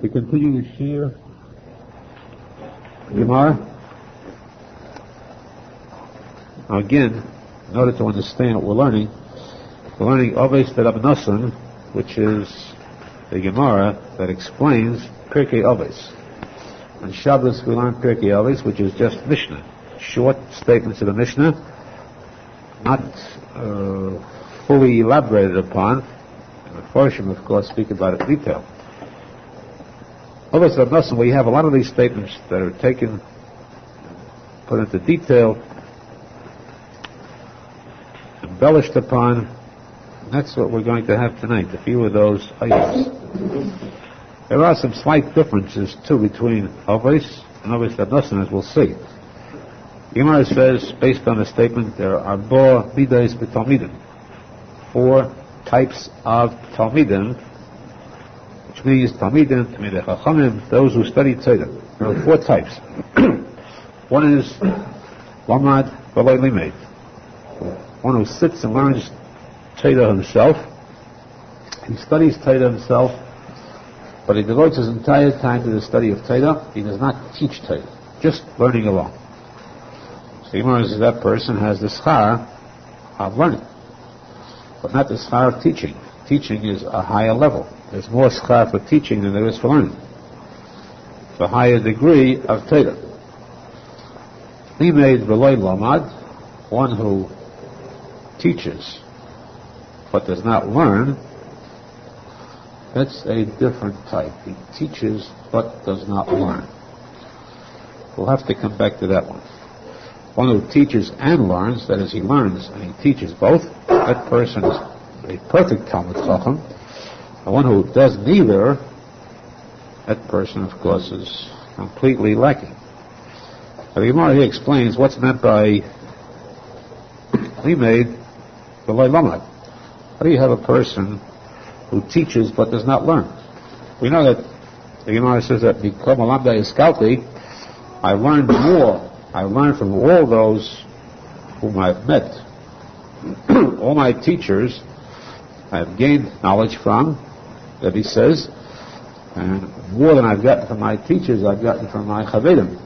We continue to share Gemara. Now again, in order to understand what we're learning Avos the R Nosson, which is the Gemara that explains Pirkei Avos. On Shabbos we learn Pirkei Avos, which is just Mishnah, short statements of the Mishnah, not fully elaborated upon. The Farshim, of course, speak about it in detail. Avos the R Nosson, we have a lot of these statements that are taken, put into detail, embellished upon, and that's what we're going to have tonight, a few of those items. There are some slight differences, too, between Avos and Avos the R Nosson, as we'll see. Gemara says, based on the statement, there are Bo Midas B'Talmidim, 4 types of Talmidim, which means Talmidim, Talmidei Chachamim, those who study Torah. There are 4 types. One is Lamad V'lo Limed, one who sits and learns Torah himself. He studies Torah himself, but he devotes his entire time to the study of Torah. He does not teach Torah, just learning alone. So Gemara says that person has the schar of learning, but not the schar of teaching. Teaching is a higher level. There's more schar for teaching than there is for learning. It's a higher degree of Torah. Limed v'lo lamad, one who teaches but does not learn, that's a different type. He teaches but does not learn. We'll have to come back to that one. One who teaches and learns, that is, he learns and he teaches both, that person is a perfect Talmud Chacham. The one who does neither, that person, of course, is completely lacking. The Gemara here explains what's meant by Limed v'lo lamad. How do you have a person who teaches but does not learn? We know that the Gemara says that Mikom Alamdai Iskalti, I learned more. I learned from all those whom I've met. All my teachers I've gained knowledge from, that he says, and more than I've gotten from my teachers, I've gotten from my chavedim.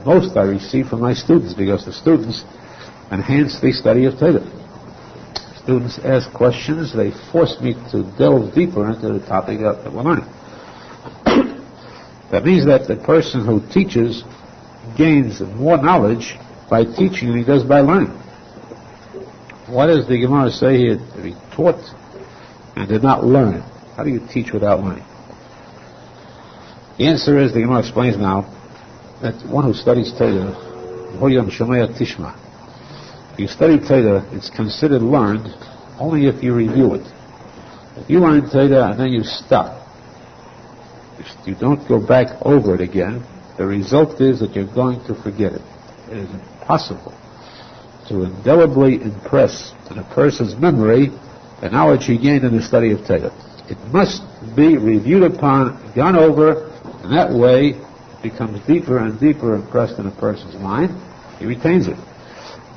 Most I receive from my students, because the students enhance the study of Torah. Students ask questions, they force me to delve deeper into the topic that we're learning. That means that the person who teaches gains more knowledge by teaching than he does by learning. What does the Gemara say here? That he taught and did not learn. How do you teach without learning? The answer is, the Gemara explains now, that one who studies Torah, if you study Torah, it's considered learned only if you review it. If you learn Torah and then you stop, if you don't go back over it again, the result is that you're going to forget it. It is impossible to indelibly impress in a person's memory the knowledge he gained in the study of Torah. It must be reviewed upon, gone over, and that way it becomes deeper and deeper impressed in a person's mind. He retains it.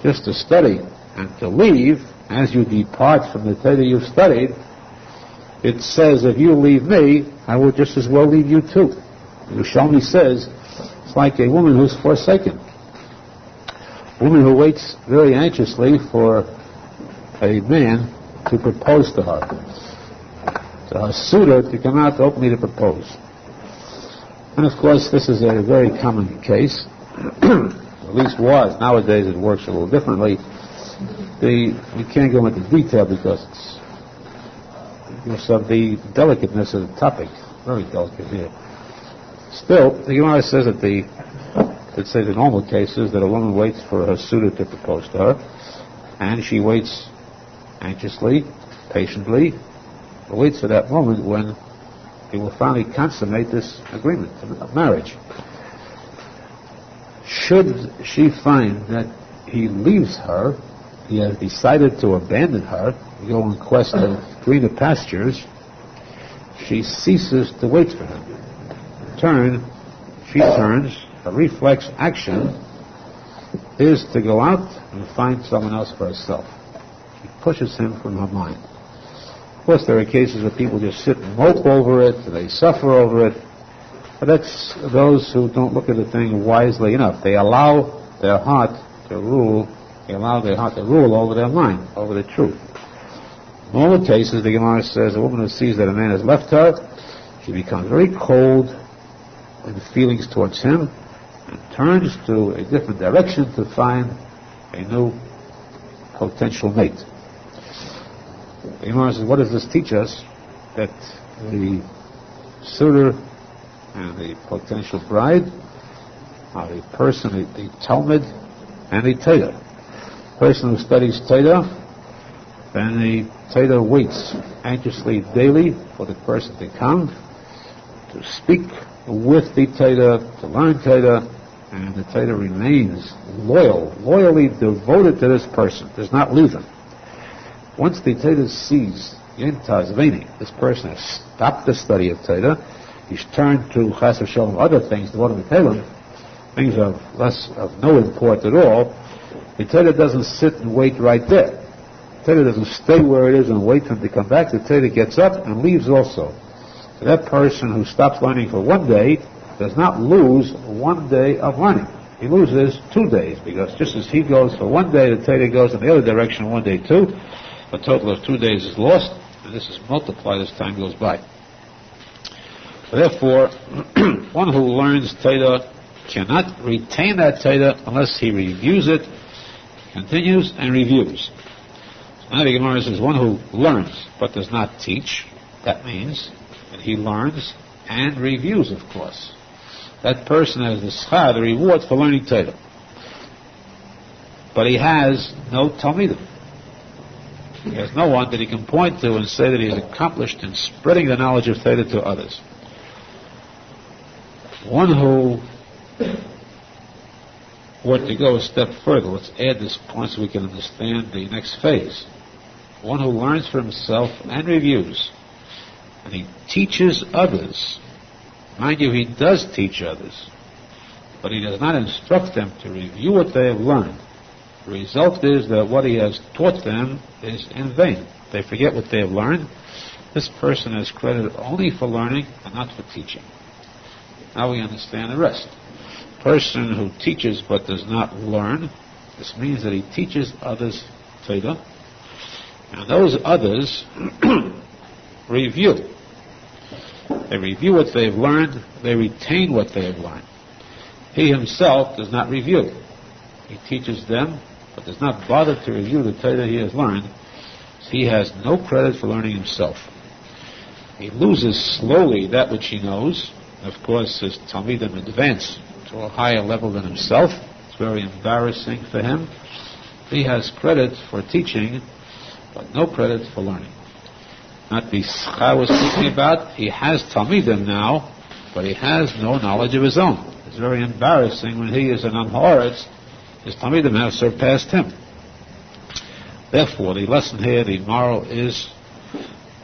Just to study and to leave, as you depart from the Torah you've studied, it says, if you leave me, I will just as well leave you too. Yerushalmi says, it's like a woman who's forsaken. A woman who waits very anxiously for a man to propose to her. To her suitor to come out openly to propose. And of course, this is a very common case. At least was. Nowadays it works a little differently. We can't go into detail because of the delicateness of the topic. Very delicate here. Still, the Gemara says that the normal case is that a woman waits for her suitor to propose to her, and she waits anxiously, patiently, waits for that moment when he will finally consummate this agreement of marriage. Should she find that he leaves her, he has decided to abandon her, go in quest of greener pastures, she ceases to wait for him. In turn, she turns, her reflex action is to go out and find someone else for herself. She pushes him from her mind. Of course, there are cases where people just sit and mope over it, and they suffer over it, But that's those who don't look at the thing wisely enough. They allow their heart to rule. They allow their heart to rule over their mind, over the truth. In all the cases, the Gemara says, a woman who sees that a man has left her, she becomes very cold in feelings towards him and turns to a different direction to find a new potential mate. The Gemara says, what does this teach us? That the suitor and the potential bride are the person, the Talmud and the Torah. The person who studies Torah, then the Torah waits anxiously daily for the person to come, to speak with the Torah, to learn Torah, and the Torah remains loyally devoted to this person, does not leave him. Once the Torah sees this person has stopped the study of Torah, he's turned to Chas v'Shalom, other things, the things of no import at all. The Torah doesn't sit and wait right there. The Torah doesn't stay where it is and wait for him to come back. The Torah gets up and leaves also. So that person who stops learning for 1 day does not lose 1 day of learning. He loses 2 days, because just as he goes for 1 day, the Torah goes in the other direction 1 day too. A total of 2 days is lost, and this is multiplied as time goes by. Therefore, one who learns Torah cannot retain that Torah unless he reviews it, continues and reviews. So now the Gemara says, one who learns but does not teach, that means that he learns and reviews, of course. That person has the schar, the reward for learning Torah. But he has no Talmidim. He has no one that he can point to and say that he has accomplished in spreading the knowledge of Torah to others. One who were to go a step further, let's add this point so we can understand the next phase. One who learns for himself and reviews, and he teaches others. Mind you, he does teach others, but he does not instruct them to review what they have learned. The result is that what he has taught them is in vain. They forget what they have learned. This person is credited only for learning and not for teaching. Now we understand the rest. A person who teaches but does not learn, this means that he teaches others Torah, and those others review. They review what they've learned, they retain what they have learned. He himself does not review. He teaches them, but does not bother to review the Torah he has learned. He has no credit for learning himself. He loses slowly that which he knows. Of course, his Talmidim advance to a higher level than himself. It's very embarrassing for him. He has credit for teaching, but no credit for learning. Not the schar was speaking about. He has Talmidim now, but he has no knowledge of his own. It's very embarrassing when he is an Amharetz. His Talmidim have surpassed him. Therefore, the lesson here, the moral is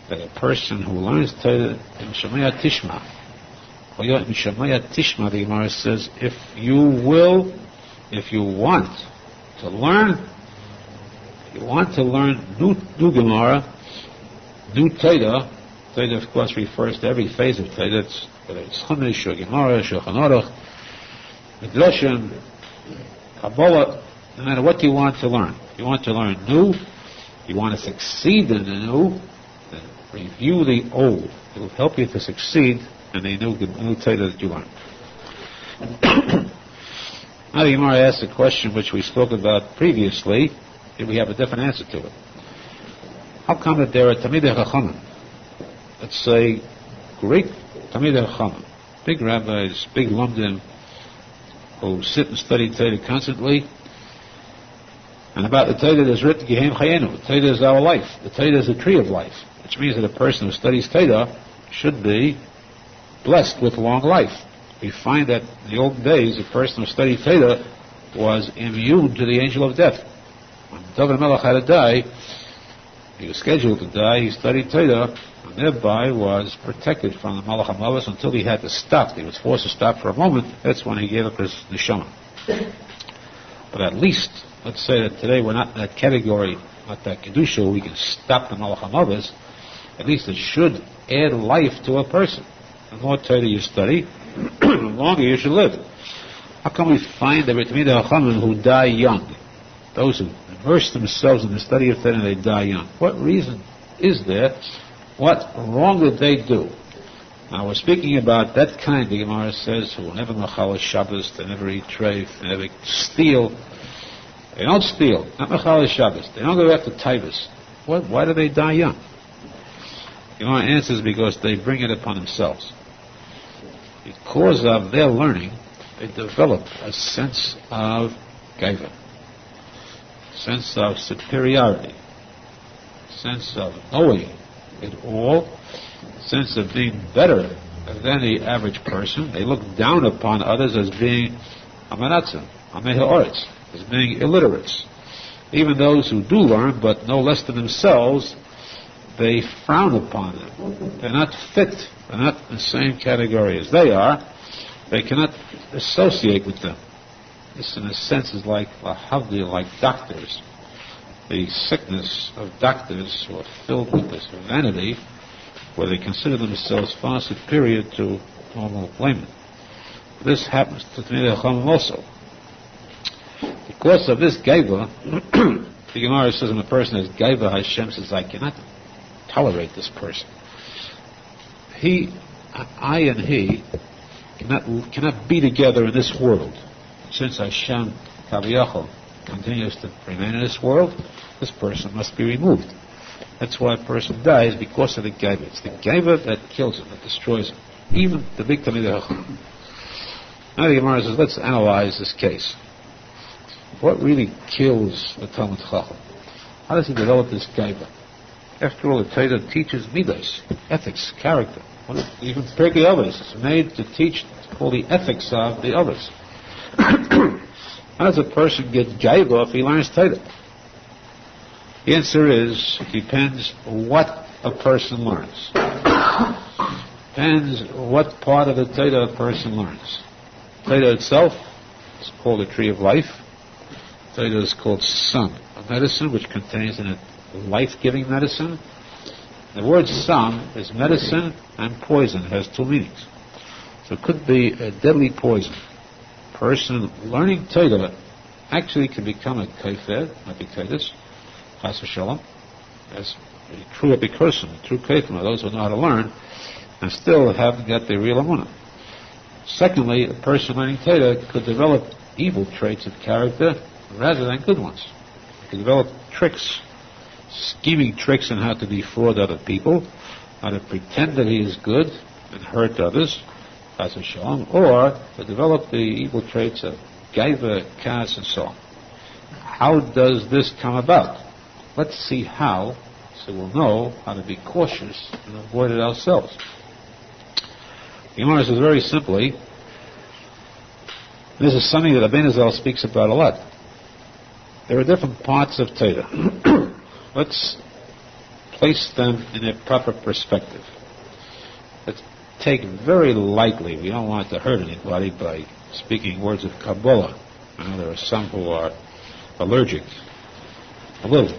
that a person who learns Torah in Shemaya Tishma, in Shemaya Tishma, the Gemara says, if you want to learn new Gemara, new Torah, Torah of course refers to every phase of Torah, whether it's Chumash or Gemara, Shulchan Aruch, Midrashim, Kabbalah, no matter what you want to learn. If you want to learn new, you want to succeed in the new, then review the old. It will help you to succeed in the new Torah that you learn. Now the Gemara asks a question which we spoke about previously, and we have a different answer to it. How come that there are Talmidei Chachamim, let's say great Talmidei Chachamim, big rabbis, big lumdim, who sit and study Torah constantly, and about the Torah there's written, Gehem Chayenu, the Torah is our life, the Torah is the tree of life, which means that a person who studies Torah should be blessed with long life. We find that in the old days, a person who studied Torah was immune to the angel of death. When David Melech had to die, he was scheduled to die, he studied Torah, and thereby was protected from the Malach HaMavis until he had to stop. He was forced to stop for a moment. That's when he gave up his neshama. But at least, let's say that today we're not in that category, not that kedusha, where we can stop the Malach HaMavis. At least it should add life to a person. The more Torah you study, the longer you should live. How come we find the Talmidei Chachamim who die young? Those who immerse themselves in the study of Torah and they die young. What reason is there? What wrong did they do? Now we're speaking about that kind, the Gemara says, who will never machal Shabbos, they never eat treif, they never steal. They don't steal, not machal Shabbos. They don't go after taivas. Why do they die young? The Gemara answers because they bring it upon themselves. Because of their learning, they develop a sense of gaiva, sense of superiority, sense of knowing it all, sense of being better than the average person. They look down upon others as being amanatzim, amehaoritz, as being illiterates. Even those who do learn, but no less than themselves, they frown upon them. They're not fit. They're not in the same category as they are. They cannot associate with them. This, in a sense, is like doctors. The sickness of doctors who are filled with this vanity, where they consider themselves far superior to normal laymen. This happens to Talmidei Chachamim also. Because of this gaiva, the Gemara says when a person has gaiva, Hashem says, I cannot tolerate this person. I and he cannot be together in this world. Since Hashem Kaviyachol continues to remain in this world, this person must be removed. That's why a person dies, because of the gaiva. It's the gaiva that kills him, that destroys him. Even the big Talmidei Chachamim. Now the Gemara says, let's analyze this case. What really kills the Talmud Chacham? How does he develop this gaiva? After all, the Torah teaches midas, ethics, character. Even Pirkei Avos is made to teach, all the ethics of the others. How does a person get gaiva if he learns Torah? The answer is, it depends what a person learns. Depends what part of the Torah a person learns. Torah itself is called the tree of life. Torah is called Sam, a medicine which contains in it life-giving medicine. The word Sam is medicine and poison. It has two meanings. So it could be a deadly poison. A person learning Torah actually can become a kafir, like Titus, chas v'shalom, as a true epikurean, true kafir, those who know how to learn, and still haven't got the real emunah. Secondly, a person learning Torah could develop evil traits of character rather than good ones. He could develop tricks, scheming tricks on how to defraud other people, how to pretend that he is good and hurt others, chas v'shalom, or to develop the evil traits of gaiva, kas, and so on. How does this come about? Let's see how, so we'll know how to be cautious and avoid it ourselves. The Gemara says very simply, this is something that Arizal speaks about a lot. There are different parts of Torah. Let's place them in a proper perspective. Let's take very lightly, we don't want to hurt anybody by speaking words of Kabbalah. I know there are some who are allergic, a little.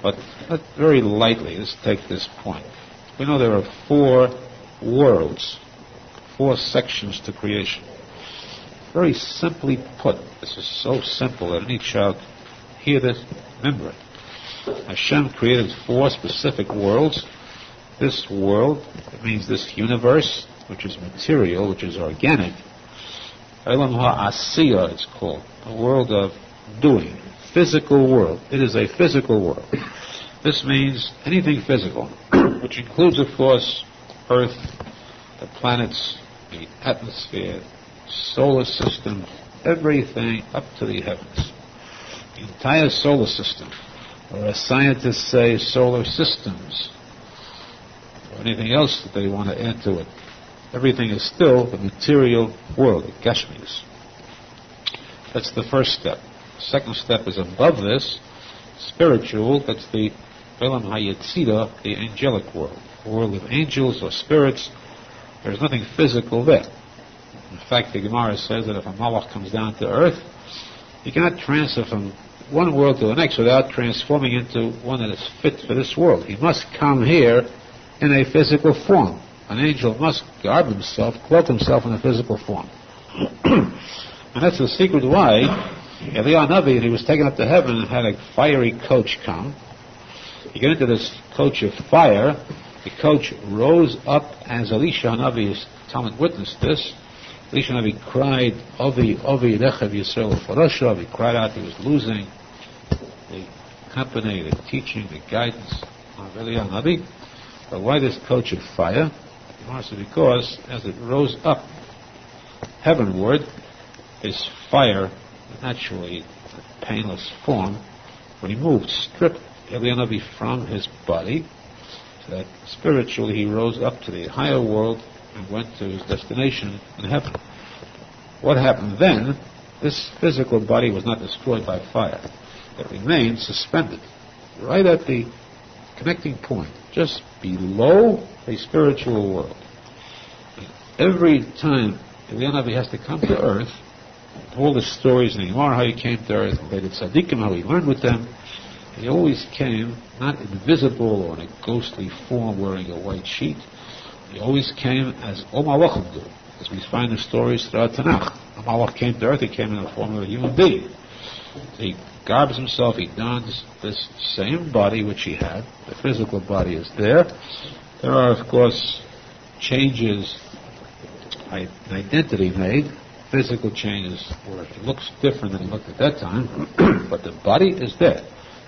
But not very lightly, let's take this point. We know there are 4 worlds, 4 sections to creation. Very simply put, this is so simple that any child hear this, remember it. Hashem created 4 specific worlds. This world, it means this universe, which is material, which is organic. Elam ha'asiyah, it's called, a world of doing, physical world. It is a physical world. This means anything physical, which includes, of course, Earth, the planets, the atmosphere, solar system, everything up to the heavens. The entire solar system, or as scientists say, solar systems, or anything else that they want to add to it. Everything is still the material world, the Gashmius. That's the first step. The second step is above this, spiritual, that's the Elam HaYetzira, the angelic world. The world of angels or spirits. There's nothing physical there. In fact, the Gemara says that if a malach comes down to earth, he cannot transfer from one world to the next without transforming into one that is fit for this world. He must come here in a physical form. an angel must garb himself, cloak himself in a physical form. And that's the secret why Eliyahu Navi, when he was taken up to heaven, had a fiery coach come. He got into this coach of fire. The coach rose up as Elisha Navi's Talmud witnessed this. Elisha Navi cried, Ovi, Ovi, Rechav Yisrael Faroshav. He cried out he was losing the company, the teaching, the guidance of Eliyahu Navi. But why this coach of fire? Because as it rose up heavenward, his fire, naturally a painless form, removed, stripped Eliyahu Navi from his body, so that spiritually he rose up to the higher world and went to his destination in heaven. What happened then? This physical body was not destroyed by fire. It remained suspended right at the connecting point, just below the spiritual world. And every time Eliyahu Navi has to come to earth, all the stories in the Gemara, how he came to earth, the tzaddikim, how he learned with them, he always came not invisible or in a ghostly form wearing a white sheet. He always came as all malachim do, as we find the stories throughout Tanakh. A malach came to earth, he came in the form of a human being. He garbs himself, he dons this same body which he had. The physical body is there. There are, of course, changes, identity made, physical changes where it looks different than it looked at that time, but the body is there.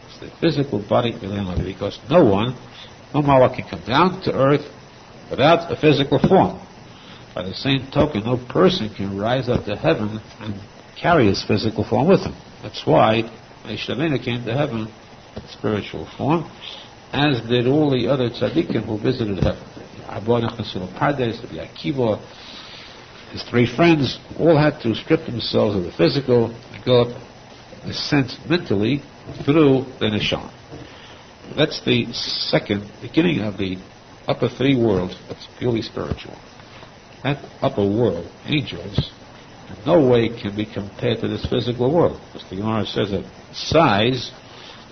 It's the physical body, because no malach can come down to earth without a physical form. By the same token, no person can rise up to heaven and carry his physical form with him. That's why Moshe Feinstein came to heaven in spiritual form, as did all the other tzaddikim who visited heaven. Aharon, Yaakov, his three friends, all had to strip themselves of the physical and go up, in a sense, mentally through the Nasan. That's the second beginning of the upper three worlds that's purely spiritual. That upper world, angels, in no way can be compared to this physical world. Because the Gemara says that size,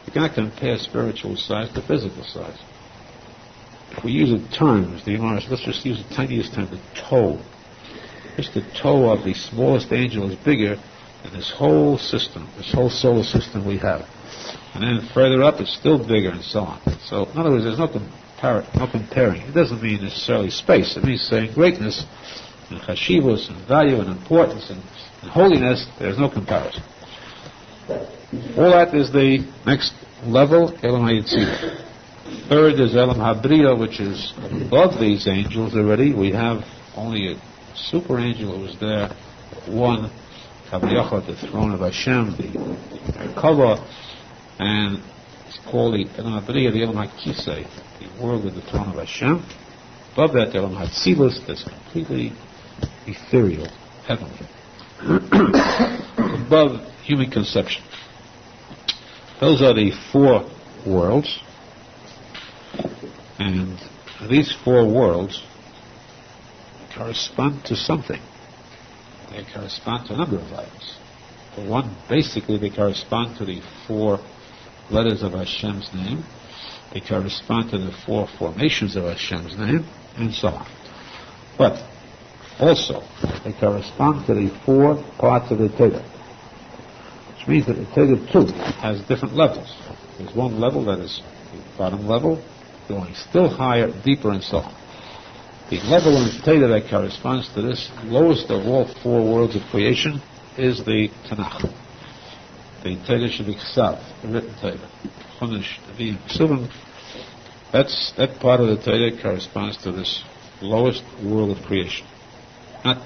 you cannot compare spiritual size to physical size. If we use the terms, the Gemara says, let's just use the tiniest term, the toe. Just the toe of the smallest angel is bigger than this whole system, this whole solar system we have. And then further up, it's still bigger, and so on. So, in other words, there's no comparing. It doesn't mean necessarily space. It means saying greatness, and chashivus, and value, and importance, and holiness. There's no comparison. All that is the next level, Elam HaYetzirah. Third is Elam HaBriya, which is above these angels already. We have only a super angel who was there, one, Kavliachot, the throne of Hashem, the Yaakov, and it's called the Elam HaBriya, the Elam HaKisei, the world of the throne of Hashem. Above that, the Elam HaTzilus, that's completely ethereal, heavenly. Above human conception. Those are the four worlds, and these four worlds correspond to something. They correspond to a number of items. For one, basically they correspond to the four letters of Hashem's name. They correspond to the four formations of Hashem's name, and so on. But also, they correspond to the four parts of the Torah, which means that the Torah too has different levels. There's one level that is the bottom level, going still higher, deeper, and so on. The level in the Torah that corresponds to this lowest of all four worlds of creation is the Tanakh. The Torah Shebiksav, the written Torah. Chumash, Nevi'im, Pesuvim. That part of the Torah corresponds to this lowest world of creation. Not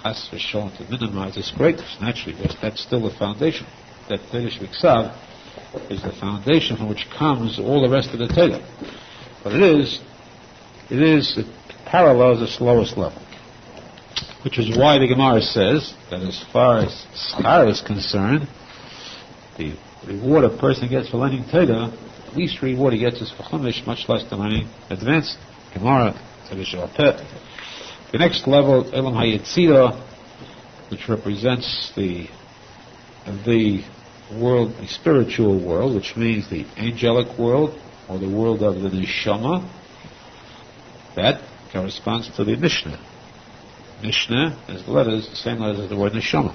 chas v'sholom to minimize its greatness, naturally, because that's still the foundation. That Torah Shebiksav is the foundation from which comes all the rest of the Torah. But it parallels the lowest level. Which is why the Gemara says that as far as schar is concerned, the reward a person gets for learning Torah, the least reward he gets is for Chumash, much less than learning advanced Gemara, the next level, Elam HaYetzirah, which represents the world, the spiritual world, which means the angelic world, or the world of the Neshama. That corresponds to the Mishnah. Mishnah is the letters, the same letters as the word Neshama.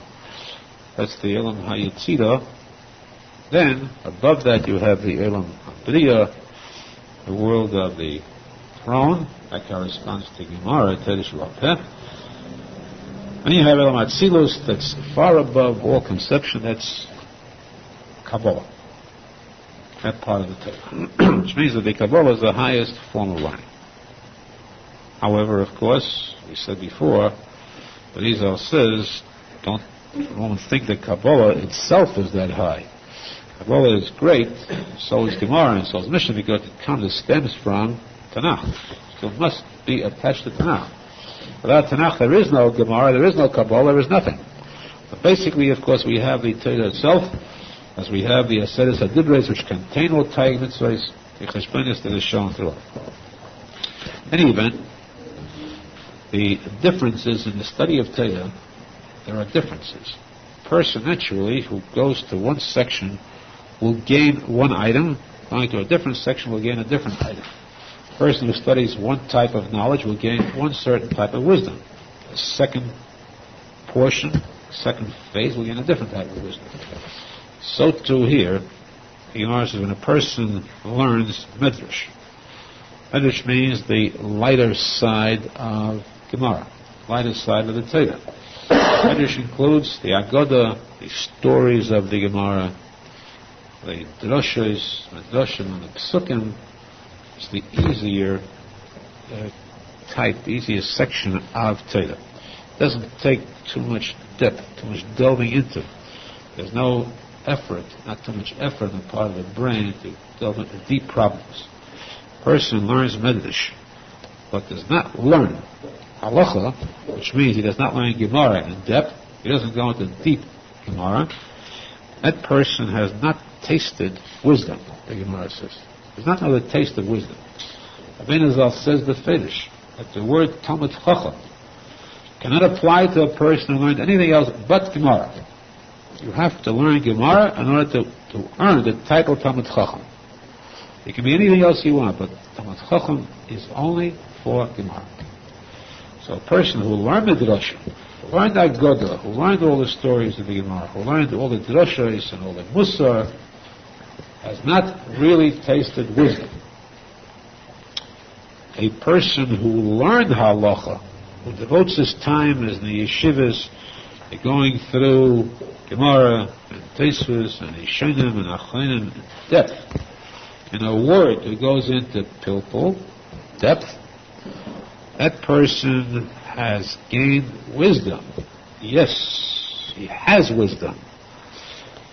That's the Elam HaYetzira. Then, above that you have the Elam HaBriya, the world of the throne, that corresponds to Gemara, Teshuva. Then you have Elam HaTzilus, that's far above all conception, that's Kabbalah. That part of the Torah. Which means that the Kabbalah is the highest form of learning. However, of course, we said before, but Arizal says, don't think that Kabbalah itself is that high. Kabbalah is great, so is Gemara, and so is Mishnah, because it stems from Tanakh. So it must be attached to Tanakh. Without Tanakh, there is no Gemara, there is no Kabbalah, there is nothing. But basically, of course, we have the Torah itself, as we have the Aseres HaDibros, which contain all Taig Mitzvahs, the Cheshbonis that is shown throughout. In any event, the differences in the study of Torah, there are differences. A person, naturally, who goes to one section will gain one item, going to a different section will gain a different item. A person who studies one type of knowledge will gain one certain type of wisdom. The second portion, second phase, will gain a different type of wisdom. So too here, the Gemara says when a person learns Midrash. Midrash means the lighter side of Gemara, lighter side of the Torah. Midrash includes the Agoda, the stories of the Gemara, the Droshos, Medrashim, and the Psukim. It's the easier type, the easiest section of Torah. It doesn't take too much depth, too much delving into. There's no effort, not too much effort on the part of the brain to delve into deep problems. A person learns Midrash, but does not learn Halacha, which means he does not learn Gemara in depth, he doesn't go into deep Gemara. That person has not tasted wisdom, the Gemara says. Does not know the taste of wisdom. Arizal says the Fedish, that the word Talmud Chacham cannot apply to a person who learned anything else but Gemara. You have to learn Gemara in order to earn the title Talmud Chacham. It can be anything else you want, but Talmud Chacham is only for Gemara. So a person who learned Midrash, who learned Agoda, who learned all the stories of the Gemara, who learned all the Droshos and all the Musar, has not really tasted wisdom. A person who learned Halacha, who devotes his time as the yeshivas, going through Gemara and Teshuva and Ishanim and Achanim in depth, in a word who goes into pilpul, depth, that person has gained wisdom. Yes, he has wisdom.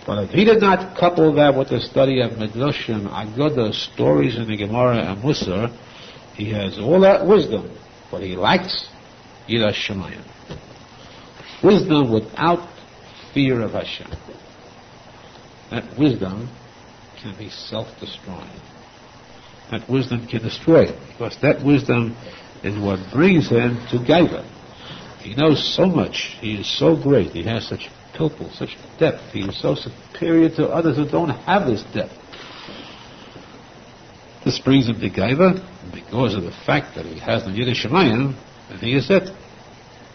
But if he did not couple that with the study of Midrashim, Agoda, stories in the Gemara and Musar, he has all that wisdom, but he lacks Yiras Shamayim. Wisdom without fear of Hashem. That wisdom can be self-destroying. That wisdom can destroy him, because that wisdom is what brings him to Gaiva. He knows so much, he is so great, he has such pilpul, such depth, he is so superior to others who don't have this depth. This brings him to Gaiva because of the fact that he has the Yiras Shamayim, and he is it.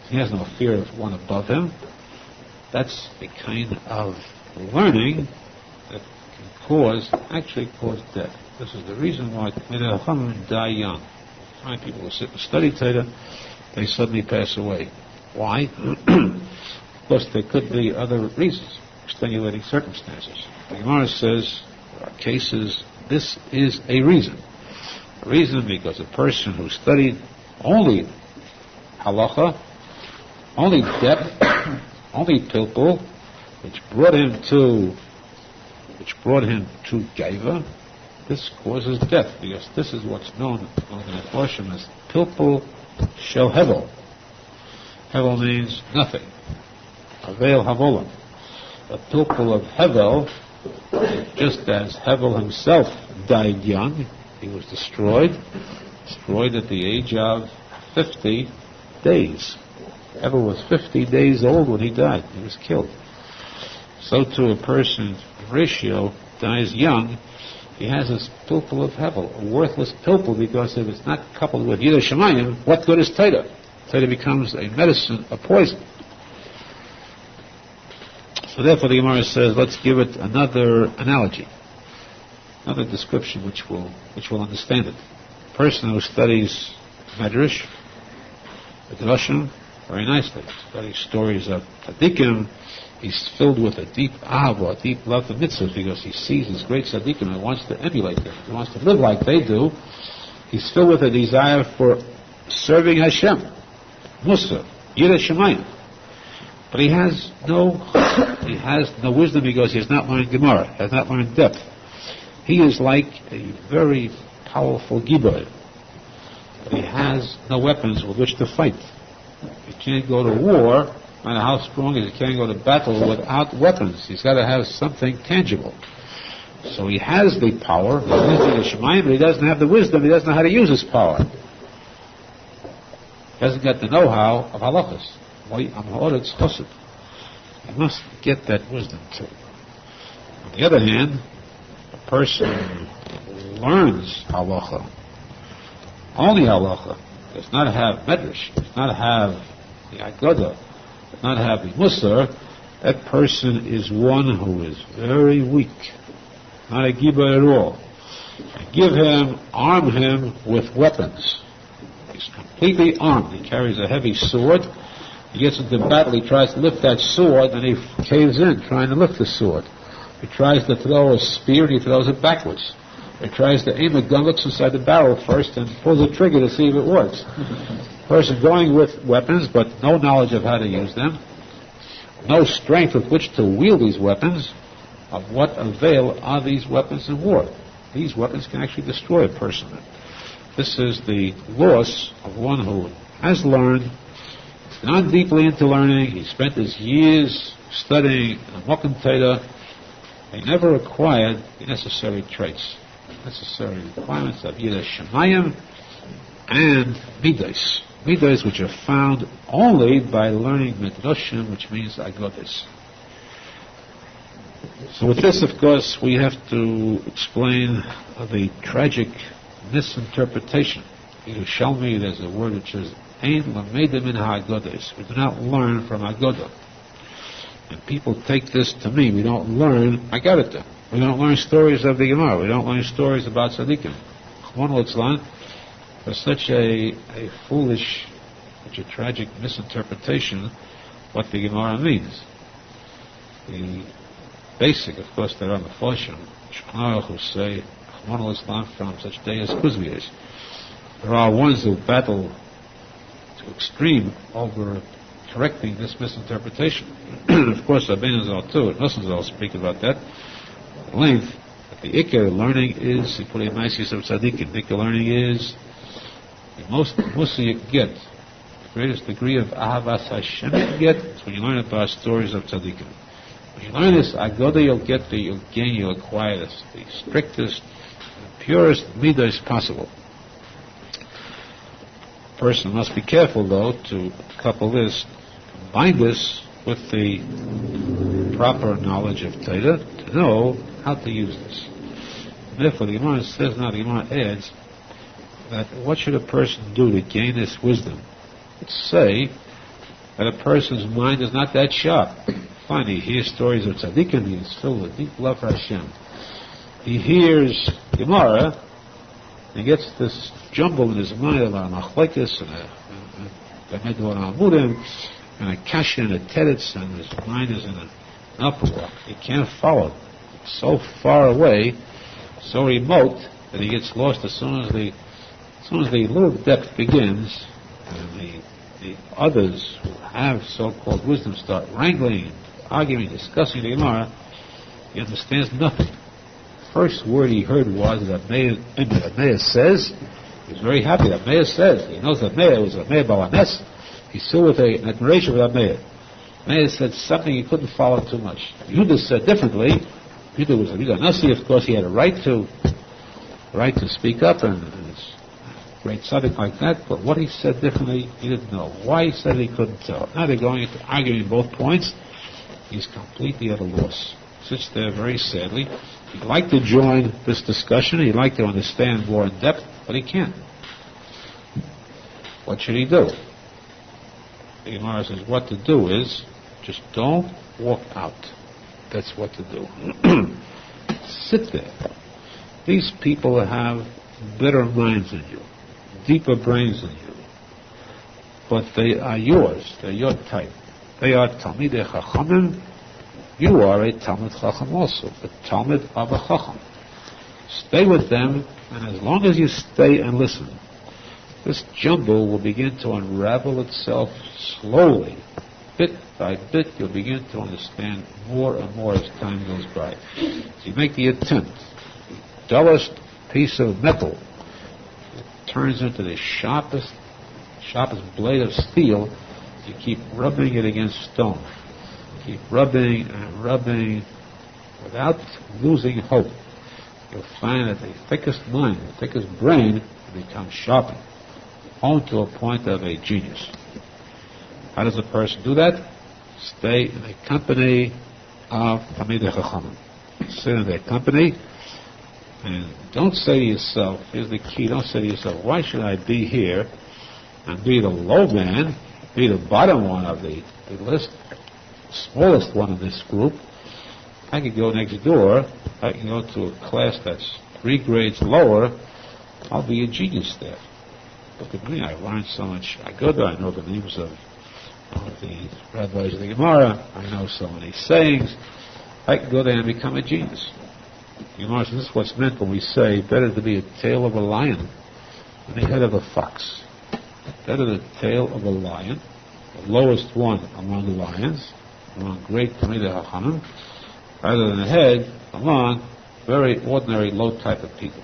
He has no fear of one above him. That's the kind of learning that can actually cause death. This is the reason why Menachem die young. Many people who sit and study Torah, they suddenly pass away. Why? Because there could be other reasons, extenuating circumstances. The Gemara says there are cases, this is a reason. A reason because a person who studied only halacha, only depth, only pilpul, which brought him to Gaiva, this causes death, because this is what's known in the portion as pilpul shel hevel. Hevel means nothing. Havel havolam. The pilpul of hevel, just as Hevel himself died young, he was destroyed at the age of 50 days. Hevel was 50 days old when he died. He was killed. So too a person's ratio dies young, he has this pilpul of hevel, a worthless pilpul, because if it's not coupled with Yidah Shemayim, what good is Torah? Torah becomes a medicine, a poison. So therefore the Gemara says, let's give it another analogy, another description which will understand it. A person who studies Medrash, Midrashim, very nicely, studies stories of tzadikim, he's filled with a deep ahava, a deep love for mitzvahs, because he sees his great tzaddikim and wants to emulate them. He wants to live like they do. He's filled with a desire for serving Hashem, Musa, Yidah Shemayim. But he has no wisdom, because he has not learned Gemara, has not learned depth. He is like a very powerful gibor, but he has no weapons with which to fight. He can't go to war, no matter how strong he is. He can't go to battle without weapons. He's got to have something tangible. So he has the power, he has the Shemayim, but he doesn't have the wisdom, he doesn't know how to use his power. He hasn't got the know-how of halachas. He must get that wisdom too. On the other hand, a person learns halacha, only halacha, does not have medrash, does not have the agoda, does not have the musar, that person is one who is very weak, not a gibor at all. Arm him with weapons. He's completely armed. He carries a heavy sword. He gets into battle, he tries to lift that sword, and he caves in trying to lift the sword. He tries to throw a spear, and he throws it backwards. He tries to aim a gun, looks inside the barrel first, and pulls the trigger to see if it works. Person going with weapons, but no knowledge of how to use them, no strength with which to wield these weapons. Of what avail are these weapons in war? These weapons can actually destroy a person. This is the loss of one who has learned, gone deeply into learning, he spent his years studying and walking Torah. He never acquired the necessary traits, necessary requirements of Yidah Shemayim and Midas. Midas which are found only by learning Midrashim, which means Agodas. So with this, of course, we have to explain the tragic misinterpretation. Yerushalmi, there's a word which is Ein lamedim min ha'agodos. We do not learn from Agodah. And people take this to mean we don't learn Agadata. We don't learn stories of the Gemara. We don't learn stories about tzadikim. For such a foolish, such a tragic misinterpretation what the Gemara means. The basic, of course, there are the Foshim, who say from such day as Kuzvias. There are ones who battle to extreme over correcting this misinterpretation. Of course, Rabbi Nachman too, and Rosenfeld speak about that at length. But the Ikar learning is, the Maisis of Tzadikim, the Ikar learning is the most Musa you can get, the greatest degree of Ahavas Hashem you can get, is when you learn about stories of Tzadikim. When you learn this Agoda, you'll acquire this, the strictest, the purest midas possible. A person must be careful, though, to couple this, combine this with the proper knowledge of Torah, to know how to use this. And therefore, the Gemara says now, the Gemara adds, that what should a person do to gain this wisdom? Let's say that a person's mind is not that sharp. Fine, he hears stories of tzaddikim, he is filled with deep love for Hashem. He hears Gemara, he gets this jumble in his mind about machlekes and a kasha and a teretz, and his mind is in an uproar. He can't follow. It's so far away, so remote, that he gets lost as soon as the little depth begins, and the others who have so-called wisdom start wrangling, arguing, discussing the Gemara. He understands nothing. The first word he heard was that Meir says. He was very happy that Meir says. He knows that Meir was a Meir Balanes. He's still with an admiration for that Meir. Meir said something he couldn't follow too much. Yehuda said differently. Yehuda was a Yehuda Nasi, of course. He had a right to speak up, and it's great tzadik like that. But what he said differently, he didn't know. Why he said he couldn't tell. Now they're going into arguing both points. He's completely at a loss. Sits there very sadly, He'd like to join this discussion, he'd like to understand more in depth, but he can't. What should he do? The Gemara says what to do is just don't walk out. That's what to do. Sit there. These people have better minds than you, deeper brains than you, but they are yours. They're your type. They are Talmidei Chachamim. You are a Talmud Chacham also, the Talmud of a Chacham. Stay with them, and as long as you stay and listen, this jumble will begin to unravel itself slowly. Bit by bit, you'll begin to understand more and more as time goes by. So you make the attempt. The dullest piece of metal turns into the sharpest blade of steel. You keep rubbing it against stone. Keep rubbing and rubbing without losing hope. You'll find that the thickest mind, the thickest brain, will become sharpened, on to a point of a genius. How does a person do that? Stay in the company of Talmidei Chachamim. Sit in their company, and don't say to yourself, here's the key, don't say to yourself, why should I be here and be the low man, be the bottom one of the list, smallest one in this group? I could go next door, I can go to a class that's 3 grades lower, I'll be a genius there. Look at me, I learned so much. I go there, I know the names of the rabbis of the Gemara, I know so many sayings. I can go there and become a genius. The Gemara says this is what's meant when we say better to be a tail of a lion than the head of a fox. Better the tail of a lion, the lowest one among the lions, among great Talmidei Chachamim, rather than the head among very ordinary low type of people.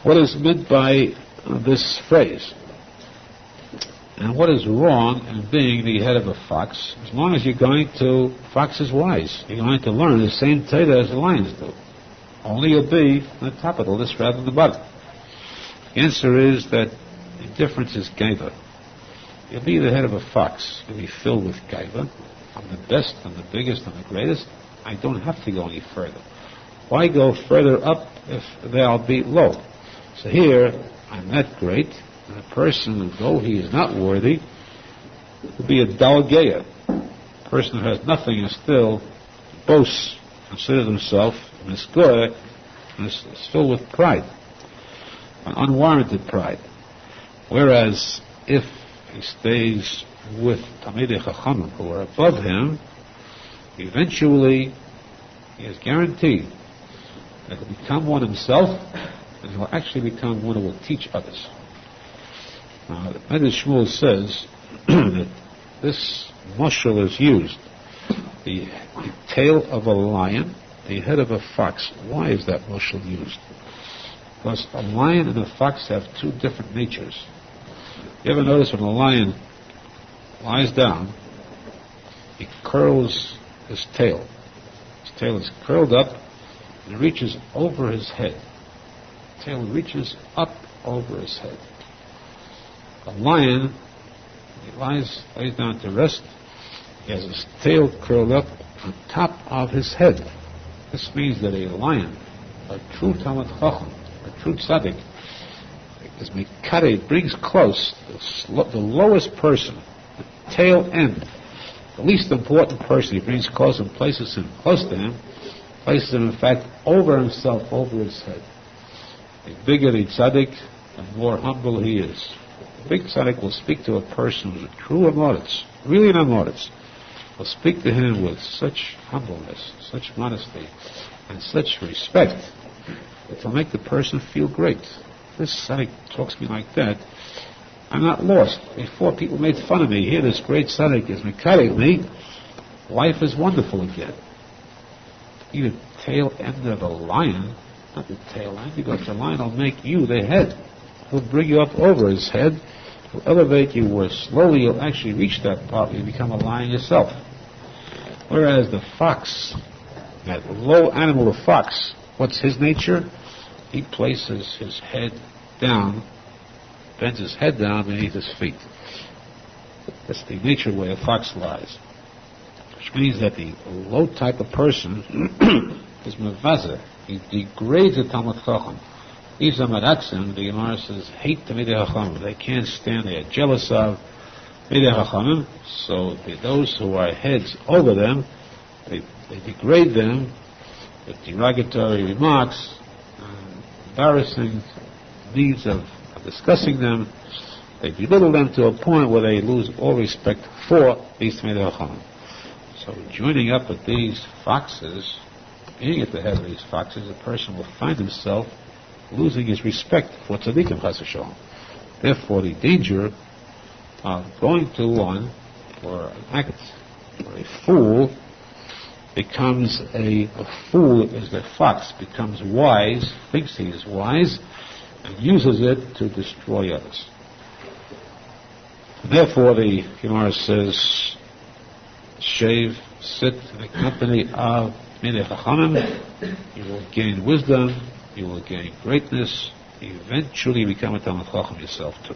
What is meant by this phrase? And what is wrong in being the head of a fox? As long as you're going to, fox is wise. You're going to learn the same Torah as the lions do. Only you'll be on the top of the list rather than the bottom. The answer is that the difference is gaiva. You'll be the head of a fox. You'll be filled with gaiva. I'm the best, I'm the biggest, I'm the greatest. I don't have to go any further. Why go further up if they'll be low? So here, I'm that great, and a person, though he is not worthy, will be a dalgeya. A person who has nothing and still boasts, considers himself misgoy, and is filled with pride, an unwarranted pride. Whereas, if he stays with Talmidei Chachamim who are above him, eventually he is guaranteed that he'll become one himself, and he'll actually become one who will teach others. Now, the Mendel Shmuel says that this mushal is used, the tail of a lion, the head of a fox. Why is that mushal used? Because a lion and a fox have 2 different natures. You ever notice when a lion lies down, he curls his tail. His tail is curled up and it reaches over his head. The tail reaches up over his head. A lion, he lies down to rest, he has his tail curled up on top of his head. This means that a lion, a true Talmud Chacham, a true tzadik, is mikare, brings close the lowest person, the tail end, the least important person. He brings close and places him close to him, places him in fact over himself, over his head. The bigger the tzaddik, the more humble he is. The big tzaddik will speak to a person who's a true amoritz, really an amoritz, will speak to him with such humbleness, such modesty, and such respect that will make the person feel great. This tzaddik talks to me like that, I'm not lost. Before, people made fun of me. Here, this great tzaddik is mekadesh me. Life is wonderful again. Even the tail end of a lion, not the tail end, because the lion will make you the head. He'll bring you up over his head. He'll elevate you where slowly you'll actually reach that part where you become a lion yourself. Whereas the fox, that low animal, the fox, what's his nature? He places his head down, bends his head down beneath his feet. That's the nature way a fox lies. which means that the low type of person is mevazer. He degrades the Talmud Chacham. These are maratzim, the Gemara says, hate the Midei Chachamim. They can't stand, they are jealous of Midei Chachamim, so those who are heads over them, they degrade them with derogatory remarks, embarrassing means of discussing them. They belittle them to a point where they lose all respect for these Talmidei Chachamim. So joining up with these foxes, being at the head of these foxes, a person will find himself losing his respect for tzadikim, chas v'shalom. Therefore, the danger of going to one or an act or a fool becomes a fool is the fox becomes wise, thinks he is wise, and uses it to destroy others. Therefore, the Gemara says, shave, sit in the company of Midei Chachamim, you will gain wisdom, you will gain greatness, eventually become a Talmud Chacham yourself too.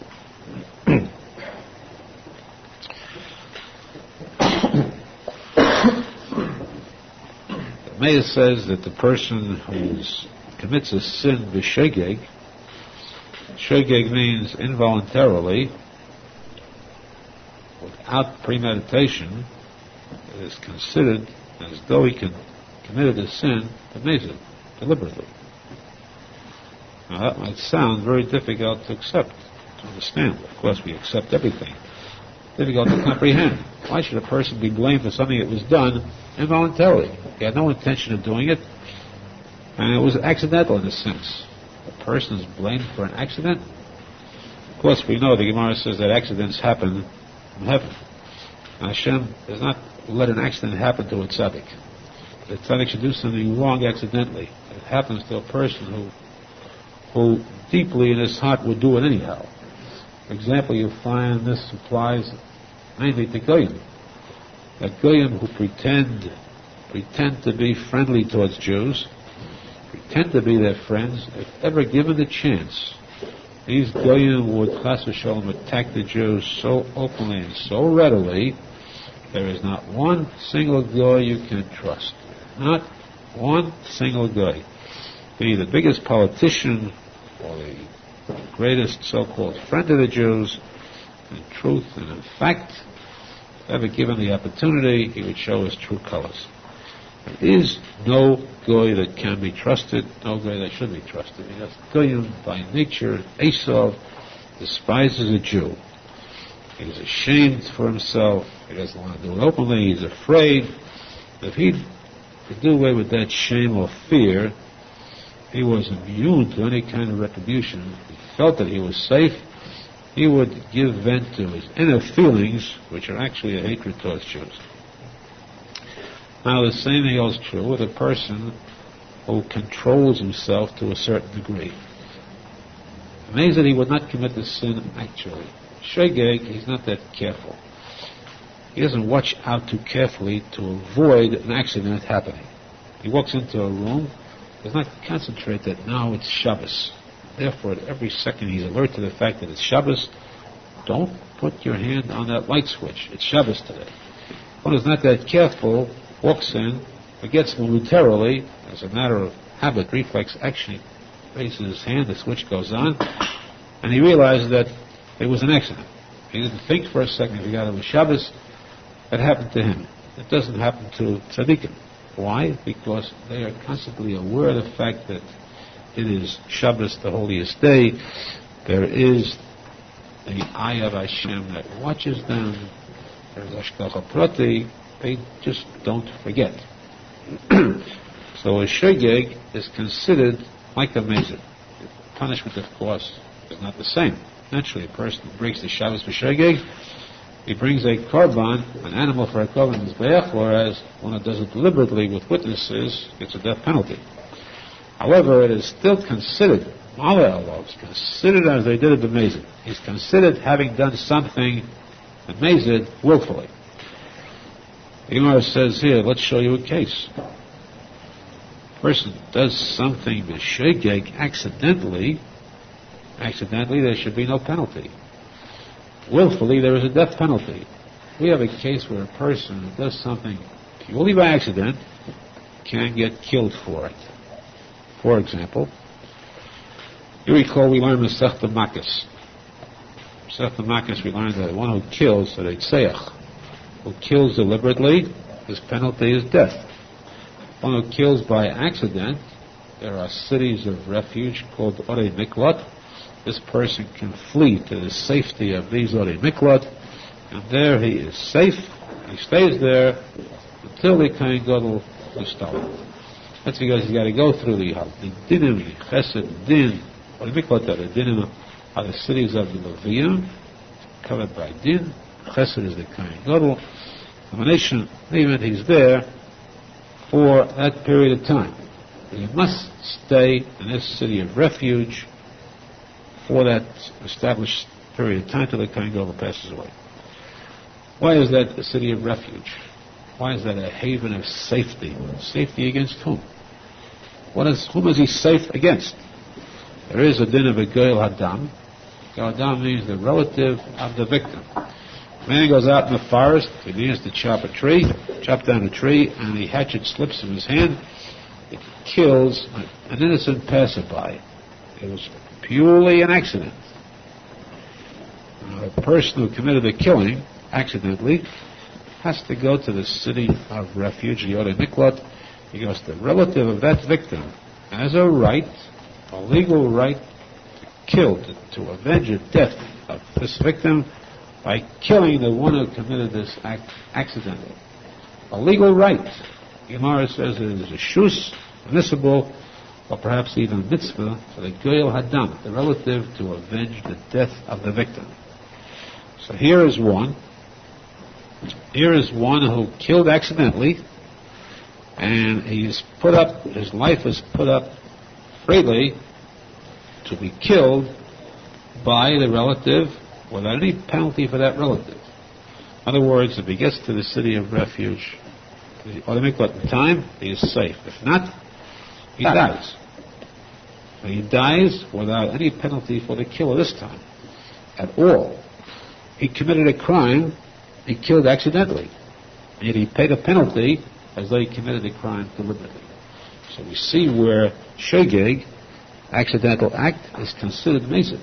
The Meir says that the person who commits a sin b'shegeg, shegeg means involuntarily, without premeditation, it is considered as though he committed a sin, b'mezid, deliberately. Now that might sound very difficult to accept, to understand. Of course, we accept everything. Difficult to comprehend. Why should a person be blamed for something that was done involuntarily? He had no intention of doing it, and it was accidental in a sense. A person is blamed for an accident. Of course, we know the Gemara says that accidents happen in heaven. And Hashem does not let an accident happen to a tzadik. The tzadik should do something wrong accidentally. It happens to a person who deeply in his heart would do it anyhow. For example, you find this applies mainly to goyim. That goyim who pretend to be friendly towards Jews, pretend to be their friends, if ever given the chance, these goyim would chas v'shalom attack the Jews so openly and so readily, there is not one single goy you can trust. Not one single goy. Be the biggest politician or the greatest so-called friend of the Jews, in truth and in fact, if ever given the opportunity, he would show his true colors. There is no goy that can be trusted, no goy that should be trusted, because goyim by nature, Esav, despises a Jew. He's ashamed for himself, he doesn't want to do it openly, he's afraid. If he could do away with that shame or fear, he was immune to any kind of retribution. He felt that he was safe. He would give vent to his inner feelings, which are actually a hatred towards Jews. Now, the same thing holds true with a person who controls himself to a certain degree. Amazed that he would not commit the sin actually. Shegeg, he's not that careful. He doesn't watch out too carefully to avoid an accident happening. He walks into a room, does not concentrate that now it's Shabbos. Therefore, at every second he's alert to the fact that it's Shabbos. Don't put your hand on that light switch. It's Shabbos today. One is not that careful, walks in, forgets momentarily, as a matter of habit, reflex action, he raises his hand, the switch goes on, and he realizes that it was an accident. He didn't think for a second, he forgot it was Shabbos. That happened to him. It doesn't happen to tzaddikim. Why? Because they are constantly aware of the fact that it is Shabbos, the holiest day. There is the eye of Hashem that watches them. There's Ashkacha Prati. They just don't forget. So a shegeg is considered like a mezid. The punishment, of course, is not the same. Naturally, a person who breaks the Shabbos for shegeg, he brings a korban, an animal for a korban mizbeach, whereas one that does it deliberately with witnesses gets a death penalty. However, it is still considered, is considered as they did it b'mezid. He's considered having done something b'mezid willfully. The Gemara says here, let's show you a case. A person does something b'shegeg accidentally, there should be no penalty. Willfully, there is a death penalty. we have a case where a person who does something purely by accident can get killed for it. For example, you recall we learned Masechta Makos. Masechta Makos, we learned that one who kills, the Reitzeach, who kills deliberately, his penalty is death. One who kills by accident, there are cities of refuge called Orei Miklat. This person can flee to the safety of these Orei Miklat, and there he is safe. He stays there until the Kohen Gadol is stolen. That's because he's got to go through the Dinim, the Chesed, Din, Orei Miklat, the Dinim are the cities of the Levium, covered by Din. Chesed is the Kohen Gadol. The nation, even he's there for that period of time. He must stay in this city of refuge for that established period of time till the Kohen Gadol passes away. Why is that a city of refuge? Why is that a haven of safety? Safety against whom? Whom is he safe against? There is a din of a Goel Hadam. Goel Hadam means the relative of the victim. A man goes out in the forest, he needs to chop down a tree, and the hatchet slips from his hand. It kills an innocent passerby. It was purely an accident. The person who committed the killing, accidentally, has to go to the city of refuge, the Orei Miklat, because the relative of that victim has a right, a legal right, to kill, to avenge the death of this victim by killing the one who committed this act accidentally. A legal right. Gemara says it is a shus, permissible, or perhaps even mitzvah for the Goel Hadam, the relative, to avenge the death of the victim. So here is one who killed accidentally, and his life is put up freely to be killed by the relative without any penalty for that relative. In other words, if he gets to the city of refuge, the Orei Miklat in time, he is safe. If not, he dies. And he dies without any penalty for the killer this time at all. He committed a crime, he killed accidentally, and yet he paid a penalty as though he committed the crime deliberately. So we see where shogeg, accidental act, is considered mezid.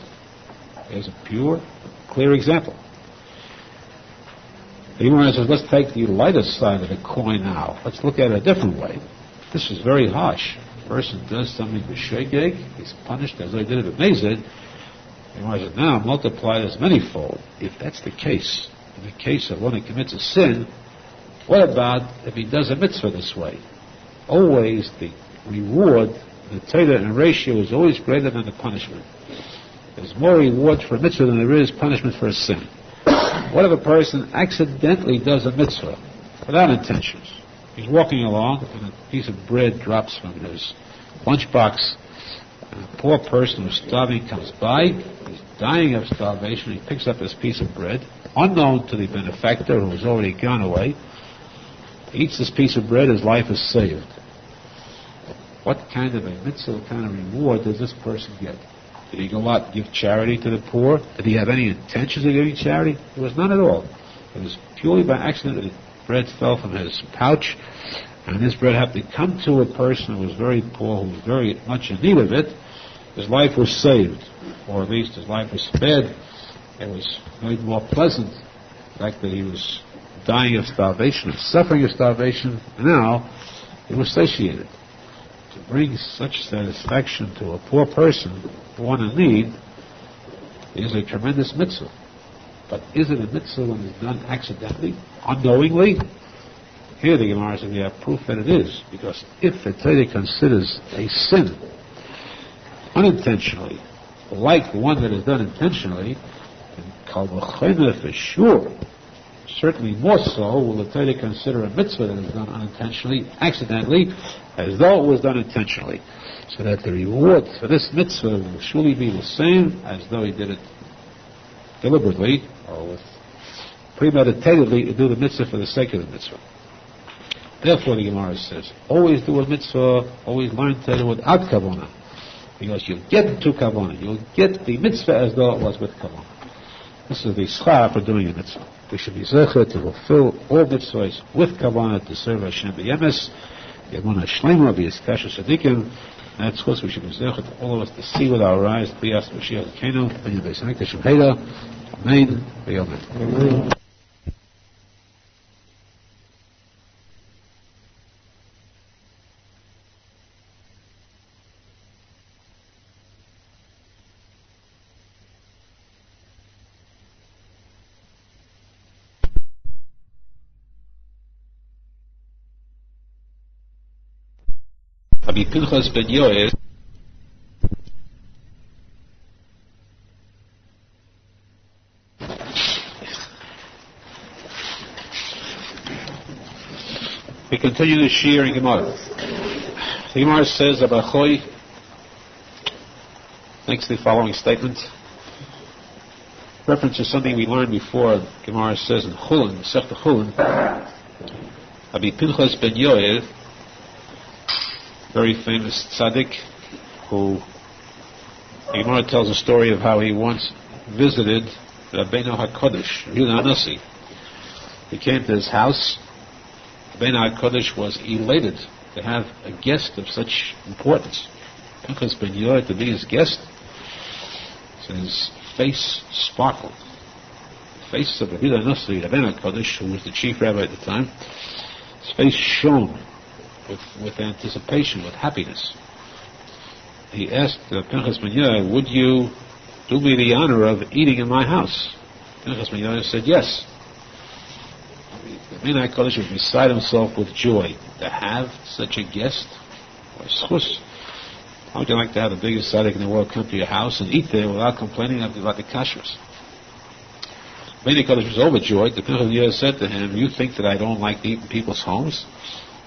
There's a pure, clear example. The Gemara says, let's take the lighter side of the coin now. Let's look at it a different way. This is very harsh. A person does something with shogeg, he's punished as though he did it with mezid. The Gemara says, now multiply this manyfold. If that's the case, in the case of one who commits a sin, what about if he does a mitzvah this way? Always the reward, the Torah and ratio is always greater than the punishment. There's more reward for a mitzvah than there is punishment for a sin. What if a person accidentally does a mitzvah without intentions? He's walking along and a piece of bread drops from his lunchbox. And a poor person who's starving comes by. He's dying of starvation. He picks up this piece of bread, unknown to the benefactor who has already gone away. He eats this piece of bread, his life is saved. What kind of a mitzvah, what kind of reward does this person get? Did he go out and give charity to the poor? Did he have any intentions of giving charity? There was none at all. It was purely by accident that the bread fell from his pouch, and this bread happened to come to a person who was very poor, who was very much in need of it. His life was saved, or at least his life was spared. It was made more pleasant, the fact that he was dying of starvation, of suffering of starvation, and now he was satiated. To bring such satisfaction to a poor person, one in need, is a tremendous mitzvah. But is it a mitzvah when it's done accidentally, unknowingly? Here the Gemara says we have proof that it is, because if the Torah considers a sin unintentionally, like one that is done intentionally, then kal v'chomer for sure, certainly more so will the Torah consider a mitzvah that is done unintentionally, accidentally, as though it was done intentionally. So that the reward for this mitzvah will surely be the same as though he did it deliberately or with premeditatedly to do the mitzvah for the sake of the mitzvah. Therefore, the Gemara says, always do a mitzvah, always learn Torah without kavanah, because you'll get to kavanah. You'll get the mitzvah as though it was with kavanah. This is the schar for doing a mitzvah. We should be zecher to fulfill all mitzvahs with kavanah to serve Hashem b'yemes, yamuna shlema b'yiskasha tzadikim. That's what we should be zecher to all of us to see with our eyes. B'yas Mashiach Kenu, b'yas Beisanik Teshuvah. Amen. Amen. Rabbi Pinchas ben Yoel we continue the shir in Gemara. The Gemara says, Abachoi makes the following statement. Reference to something we learned before. Gemara says in Chulin, Masechta Chulin, Rabbi Pinchas ben Yoel, very famous tzadik, who the Gemara tells a story of how he once visited Rabbeinu HaKodesh, Yehuda Anasi. He came to his house. Rabbeinu HaKodesh was elated to have a guest of such importance. Pinchas ben Yoel to be his guest. So his face sparkled. The face of Yehuda Anasi, Rabbeinu HaKodesh, who was the chief rabbi at the time, his face shone with anticipation, with happiness. He asked Pinchas ben Yoel, would you do me the honor of eating in my house? Pinchas ben Yoel said yes. The Menachem Mendel was beside himself with joy to have such a guest. How would you like to have the biggest tzaddik in the world come to your house and eat there without complaining about the kashrus? Menachem Mendel was overjoyed. The Pinchas ben Yoel said to him, you think that I don't like to eat in people's homes?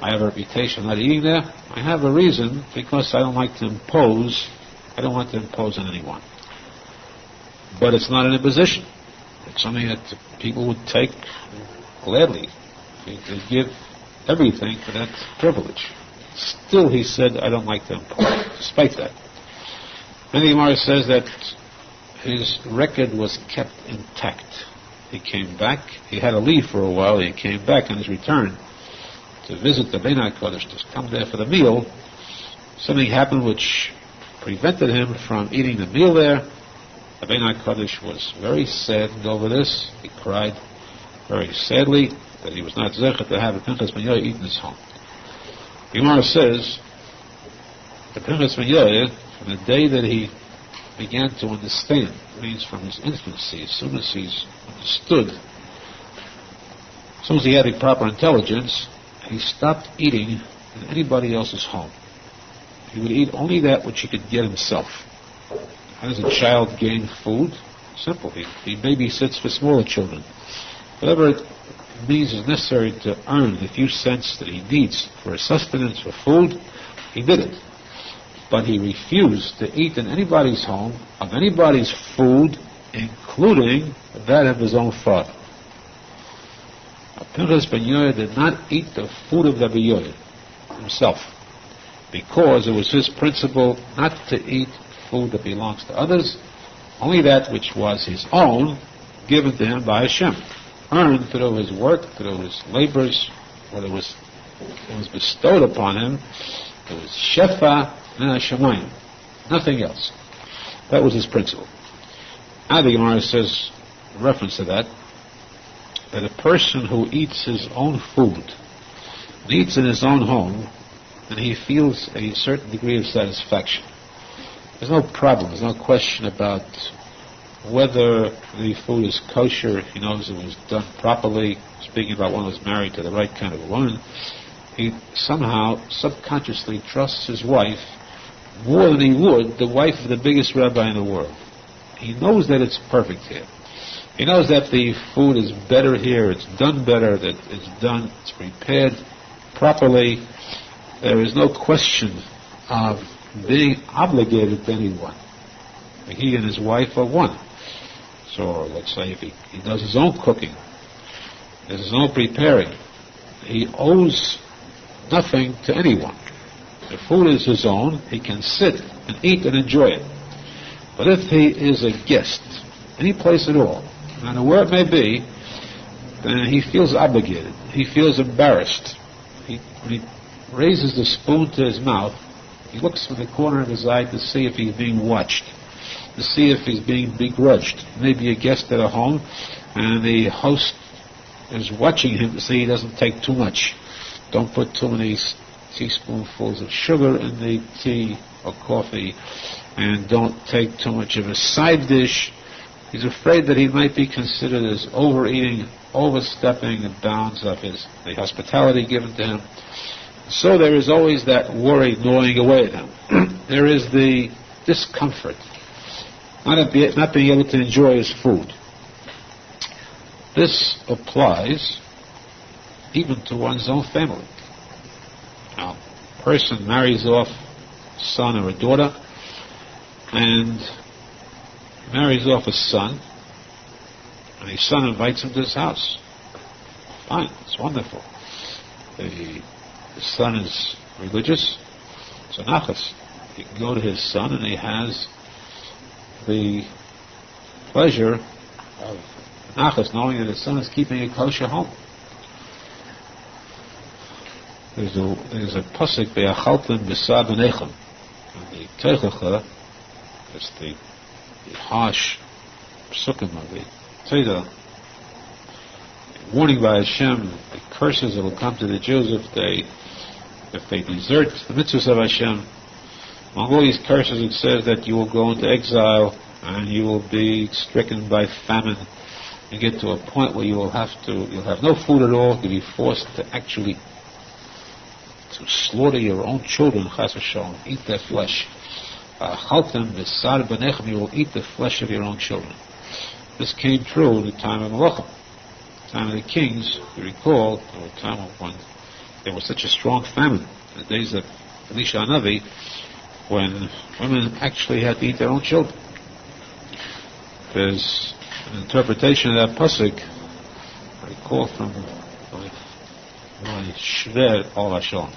I have a reputation not eating there. I have a reason, because I don't like to impose. I don't want to impose on anyone. But it's not an imposition. It's something that people would take gladly. They give everything for that privilege. Still, he said, I don't like to impose, despite that. Then the Gemara says that his record was kept intact. He came back. He had to leave for a while. He came back on his return to visit the Rabbeinu HaKodesh, to come there for the meal. Something happened which prevented him from eating the meal there. The Rabbeinu HaKodesh was very saddened over this. He cried very sadly that he was not zecher to have a Pinchas ben Yoel eat in his home. The Gemara says the Pinchas ben Yoel, from the day that he began to understand, means from his infancy, as soon as he's understood, as soon as he had the proper intelligence, he stopped eating in anybody else's home. He would eat only that which he could get himself. How does a child gain food? Simple. He babysits for smaller children. Whatever it means is necessary to earn the few cents that he needs for his sustenance, for food, he did it. But he refused to eat in anybody's home of anybody's food, including that of his own father. Pinchas ben Yoel did not eat the food of Rabbi Yoel himself, because it was his principle not to eat food that belongs to others, only that which was his own, given to him by Hashem, earned through his work, through his labors, whether it was bestowed upon him. It was shefa and hashemayim, nothing else. That was his principle. Now the Gemara says, in reference to that a person who eats his own food, eats in his own home, and he feels a certain degree of satisfaction. There's no problem, there's no question about whether the food is kosher. He knows it was done properly. Speaking about one who was married to the right kind of a woman, he somehow subconsciously trusts his wife more than he would the wife of the biggest rabbi in the world. He knows that it's perfect here. He knows that the food is better here, it's done better, that it's prepared properly. There is no question of being obligated to anyone. He and his wife are one. So let's say if he does his own cooking, does his own preparing, he owes nothing to anyone. The food is his own, he can sit and eat and enjoy it. But if he is a guest, any place at all, no matter where it may be, then he feels obligated. He feels embarrassed. When he raises the spoon to his mouth, he looks from the corner of his eye to see if he's being watched, to see if he's being begrudged. Maybe a guest at a home, and the host is watching him to see he doesn't take too much. Don't put too many teaspoonfuls of sugar in the tea or coffee, and don't take too much of a side dish. He's afraid that he might be considered as overeating, overstepping the bounds of the hospitality given to him. So there is always that worry gnawing away at him. There is the discomfort, not being able to enjoy his food. This applies even to one's own family. Now, a person marries off a son or a daughter, and marries off a son, and his son invites him to his house. Fine, it's wonderful. The son is religious, it's a nachas. He can go to his son, and he has the pleasure of nachas, knowing that his son is keeping a kosher home. There's a posek be'achaltem b'sad Menachem, and the teichacha, that's the harsh psukim of the Torah, warning by Hashem, the curses that will come to the Jews if they desert the mitzvahs of Hashem. Among all these curses, it says that you will go into exile and you will be stricken by famine. You get to a point where you'll have no food at all. You'll be forced to actually to slaughter your own children, chas v'shalom, eat their flesh. You will eat the flesh of your own children. This came true in the time of Melachem, the time of the kings. You recall, there was a time when there was such a strong famine, in the days of Elisha Hanavi, when women actually had to eat their own children. There's an interpretation of that posek I recall from my shver al Hashem,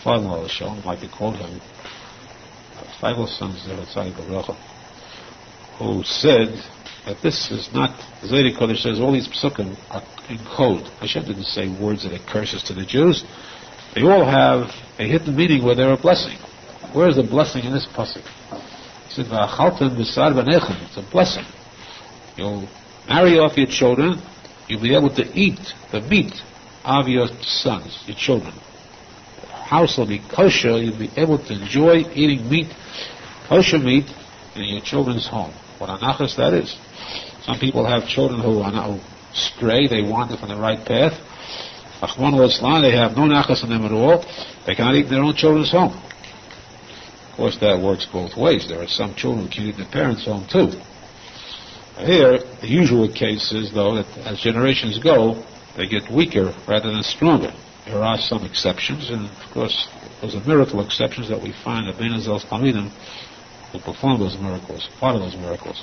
father-in-law Hashem, like they called him, five sons of tzadik, who said that this is not, the Zaydik Kodesh says all these psukim are in code. Hashem didn't say words that are curses to the Jews. They all have a hidden meaning where they're a blessing. Where is the blessing in this pasuk? He said, "V'achaltem b'sar b'nechem." It's a blessing. You'll marry off your children. You'll be able to eat the meat of your sons, your children. The house will be kosher. You'll be able to enjoy eating meat, kosher meat, in your children's home. What a nachas that is. Some people have children who stray. They wander from the right path. Achman al-Islam, they have no nachas in them at all. They cannot eat in their own children's home. Of course, that works both ways. There are some children who can't eat in their parents' home too. Here, the usual case is, though, that as generations go, they get weaker rather than stronger. There are some exceptions, and of course, those are miracle exceptions that we find at Arizal's Talmidim who perform those miracles, part of those miracles.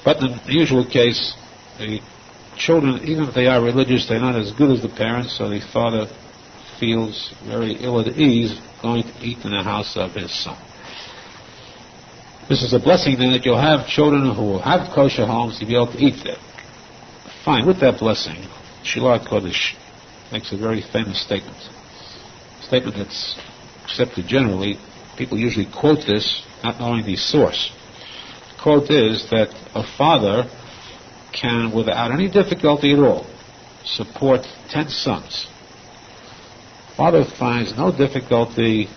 But in the usual case, the children, even if they are religious, they're not as good as the parents, so the father feels very ill at ease going to eat in the house of his son. This is a blessing then, that you'll have children who will have kosher homes to be able to eat there. Fine, with that blessing, Shilat Kodesh makes a very famous statement. A statement that's accepted generally. People usually quote this, not knowing the source. The quote is that a father can, without any difficulty at all, support 10 sons. Father finds no difficulty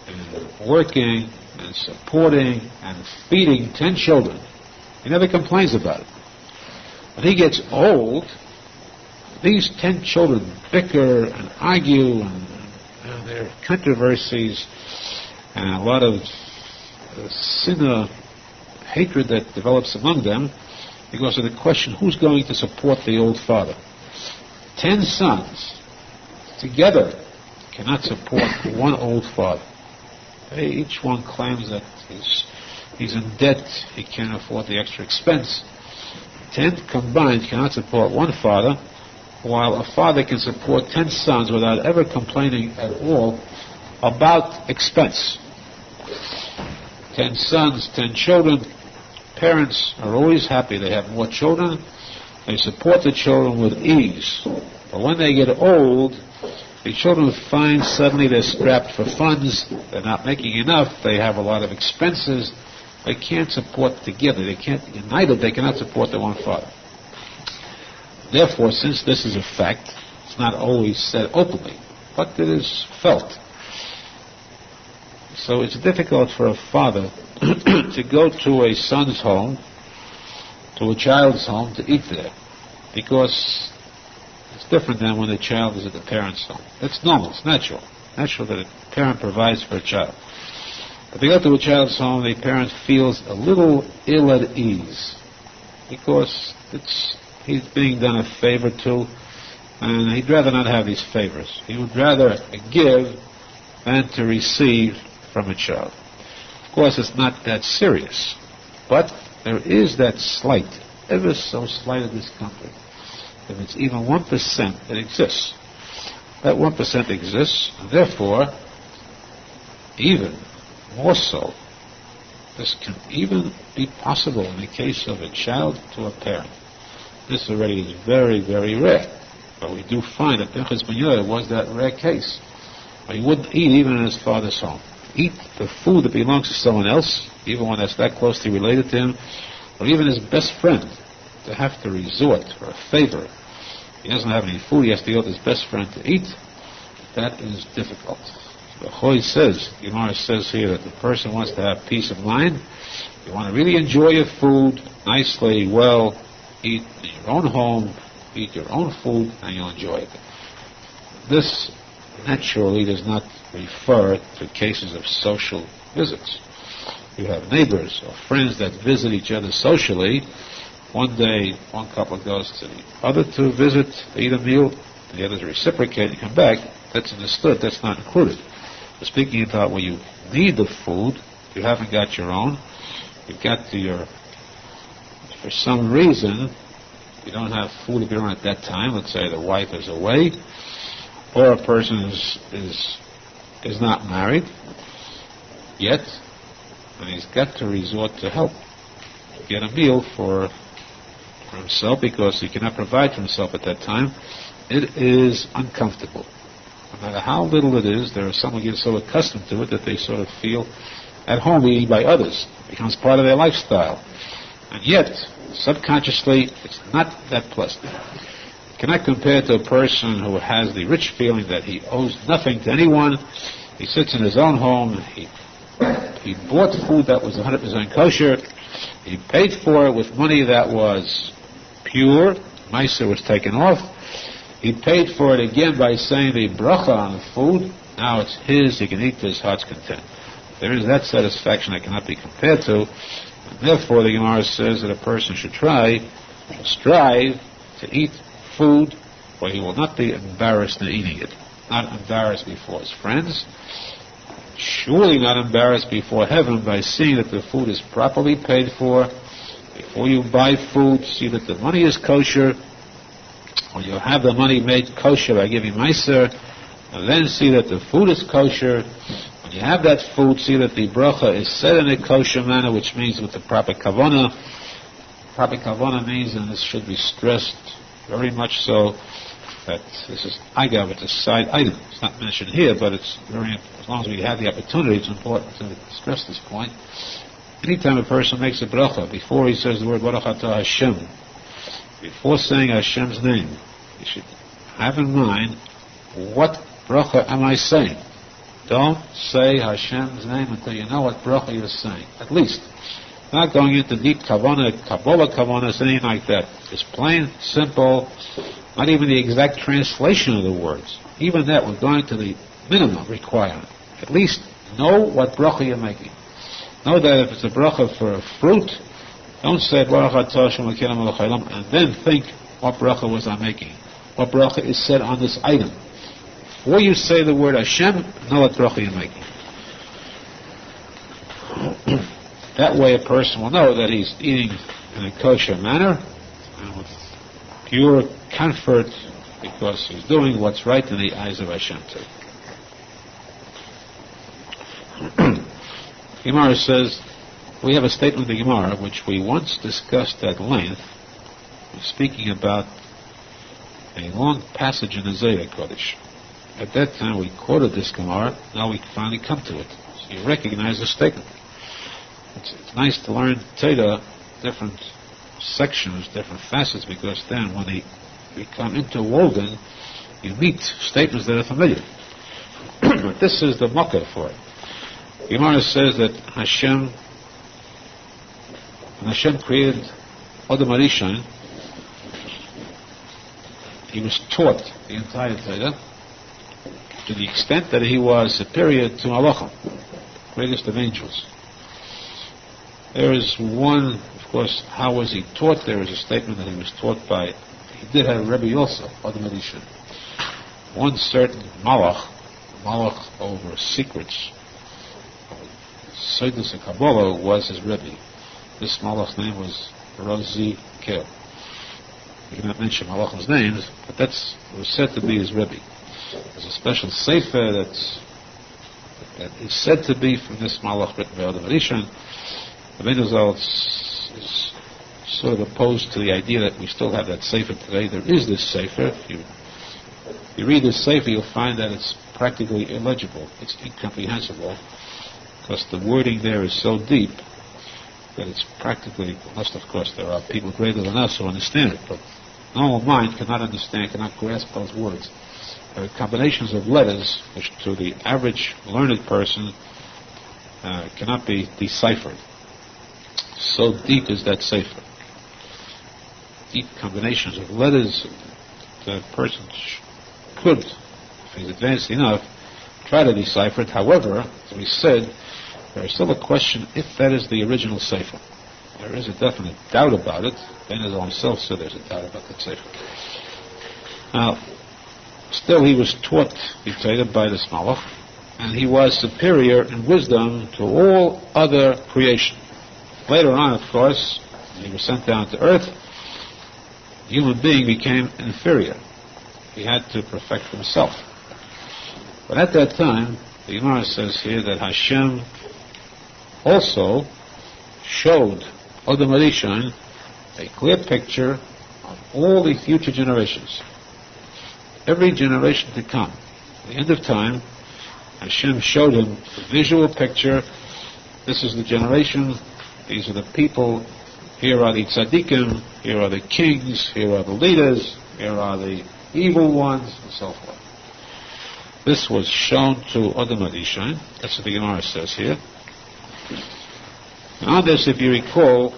in working and supporting and feeding 10 children. He never complains about it. When he gets old, these 10 children bicker and argue, and there are controversies and a lot of sinner hatred that develops among them because of the question, who's going to support the old father? 10 sons together cannot support one old father. Each one claims that he's in debt, he can't afford the extra expense. 10 combined cannot support one father, while a father can support 10 sons without ever complaining at all about expense. 10 sons, 10 children, Parents are always happy. They have more children. They support the children with ease. But when they get old, the children find suddenly they're strapped for funds. They're not making enough. They have a lot of expenses. They can't support together. They can't, united, they cannot support their one father. Therefore, since this is a fact, it's not always said openly, but it is felt. So it's difficult for a father to go to a son's home, to a child's home, to eat there, because it's different than when the child is at the parent's home. It's normal, it's natural. Natural that a parent provides for a child. But they go to a child's home, the parent feels a little ill at ease, because he's being done a favor to, and he'd rather not have these favors. He would rather give than to receive from a child. Of course, it's not that serious, but there is that slight, ever so slight discomfort. If it's even 1%, it exists. That 1% exists, and therefore, even more so, this can even be possible in the case of a child to a parent. This already is very, very rare. But we do find that Pinchas ben Yair was that rare case. But he wouldn't eat even in his father's home. Eat the food that belongs to someone else, even one that's that closely related to him, or even his best friend, to have to resort for a favor. He doesn't have any food, he has to go to his best friend to eat. That is difficult. The Choy says, Gemara says here, that the person wants to have peace of mind. You want to really enjoy your food nicely, well, eat in your own home, eat your own food, and you'll enjoy it. This naturally does not refer to cases of social visits. You have neighbors or friends that visit each other socially. One day, one couple goes to the other to visit, to eat a meal, and the others reciprocate and come back. That's understood, that's not included. We're speaking about when you need the food, you haven't got your own, you've got to for some reason, you don't have food of your own at that time. Let's say the wife is away, or a person is not married yet, and he's got to resort to help get a meal for himself because he cannot provide for himself at that time. It is uncomfortable. No matter how little it is, there are some who get so accustomed to it that they sort of feel at home eating by others. It becomes part of their lifestyle. And yet, subconsciously, it's not that pleasant. You cannot compare it to a person who has the rich feeling that he owes nothing to anyone. He sits in his own home. He bought food that was 100% kosher. He paid for it with money that was pure. Meiser was taken off. He paid for it again by saying the bracha on the food. Now it's his. He can eat to his heart's content. There is that satisfaction that cannot be compared to. And therefore, the Gemara says that a person should strive to eat food where he will not be embarrassed in eating it. Not embarrassed before his friends. Surely not embarrassed before heaven by seeing that the food is properly paid for. Before you buy food, see that the money is kosher. When you have the money made kosher by giving meiser, and then see that the food is kosher. When you have that food, see that the bracha is said in a kosher manner, which means with the proper kavanah. Proper kavanah means, and this should be stressed very much so, that this is agav, it's a side item. It's not mentioned here, but it's very, as long as we have the opportunity, it's important to stress this point. Anytime a person makes a bracha, before he says the word Baruch Atah Hashem, before saying Hashem's name, you should have in mind, what bracha am I saying? Don't say Hashem's name until you know what bracha you're saying. At least. Not going into deep kavanah, Kabbalah kavanah, anything like that. Just plain, simple, not even the exact translation of the words. Even that, we're going to the minimum requirement. At least know what bracha you're making. Know that if it's a bracha for a fruit, don't say Baruch Atah Hashem Elokeinu melech haolam and then think, what bracha was I making? What bracha is said on this item? Before you say the word Hashem, know what bracha you're making. That way a person will know that he's eating in a kosher manner and with pure comfort because he's doing what's right in the eyes of Hashem too. Gemara says, We have a statement in the Gemara which we once discussed at length, speaking about a long passage in the Zohar Kodesh. At that time we quoted this Gemara, now we finally come to it. So you recognize the statement. It's nice to learn Torah, different sections, different facets, because then when they become interwoven, you meet statements that are familiar. But this is the makkah for it. Gemara says that when Hashem created Adam Arishon, he was taught the entire Torah to the extent that he was superior to Malachim, greatest of angels. There is one, of course, how was he taught? There is a statement that he was taught by, he did have a Rebbe also, Adam Arishon. One certain Malach over secrets, Syrian and Kabbalah, was his Rebbe. This Malach's name was Rosie Kel. We cannot mention Malachim's names, but that was said to be his Rebbe. There's a special sefer that is said to be from this Malach written by Adam Arishon. The Arizal is sort of opposed to the idea that we still have that sefer today. There is this sefer. If you read this sefer, you'll find that it's practically illegible. It's incomprehensible, because the wording there is so deep that it's practically, unless of course there are people greater than us who understand it, but normal mind cannot understand, cannot grasp those words. There are combinations of letters which to the average learned person cannot be deciphered. So deep is that sefer. Deep combinations of letters that a person could, if he's advanced enough, try to decipher it. However, as we said, there is still a question if that is the original sefer. There is a definite doubt about it. Ben Arizal himself said there's a doubt about that sefer. Now, still he was taught the Torah by this Malach, and he was superior in wisdom to all other creation. Later on, of course, he was sent down to earth. The human being became inferior. He had to perfect himself. But at that time, the Gemara says here that Hashem also showed Adam Arishon a clear picture of all the future generations. Every generation to come. At the end of time, Hashem showed him a visual picture. This is the generation. These are the people. Here are the tzadikim. Here are the kings. Here are the leaders. Here are the evil ones, and so forth. This was shown to Adam Arishon. That's what the Gemara says here. And on this, if you recall,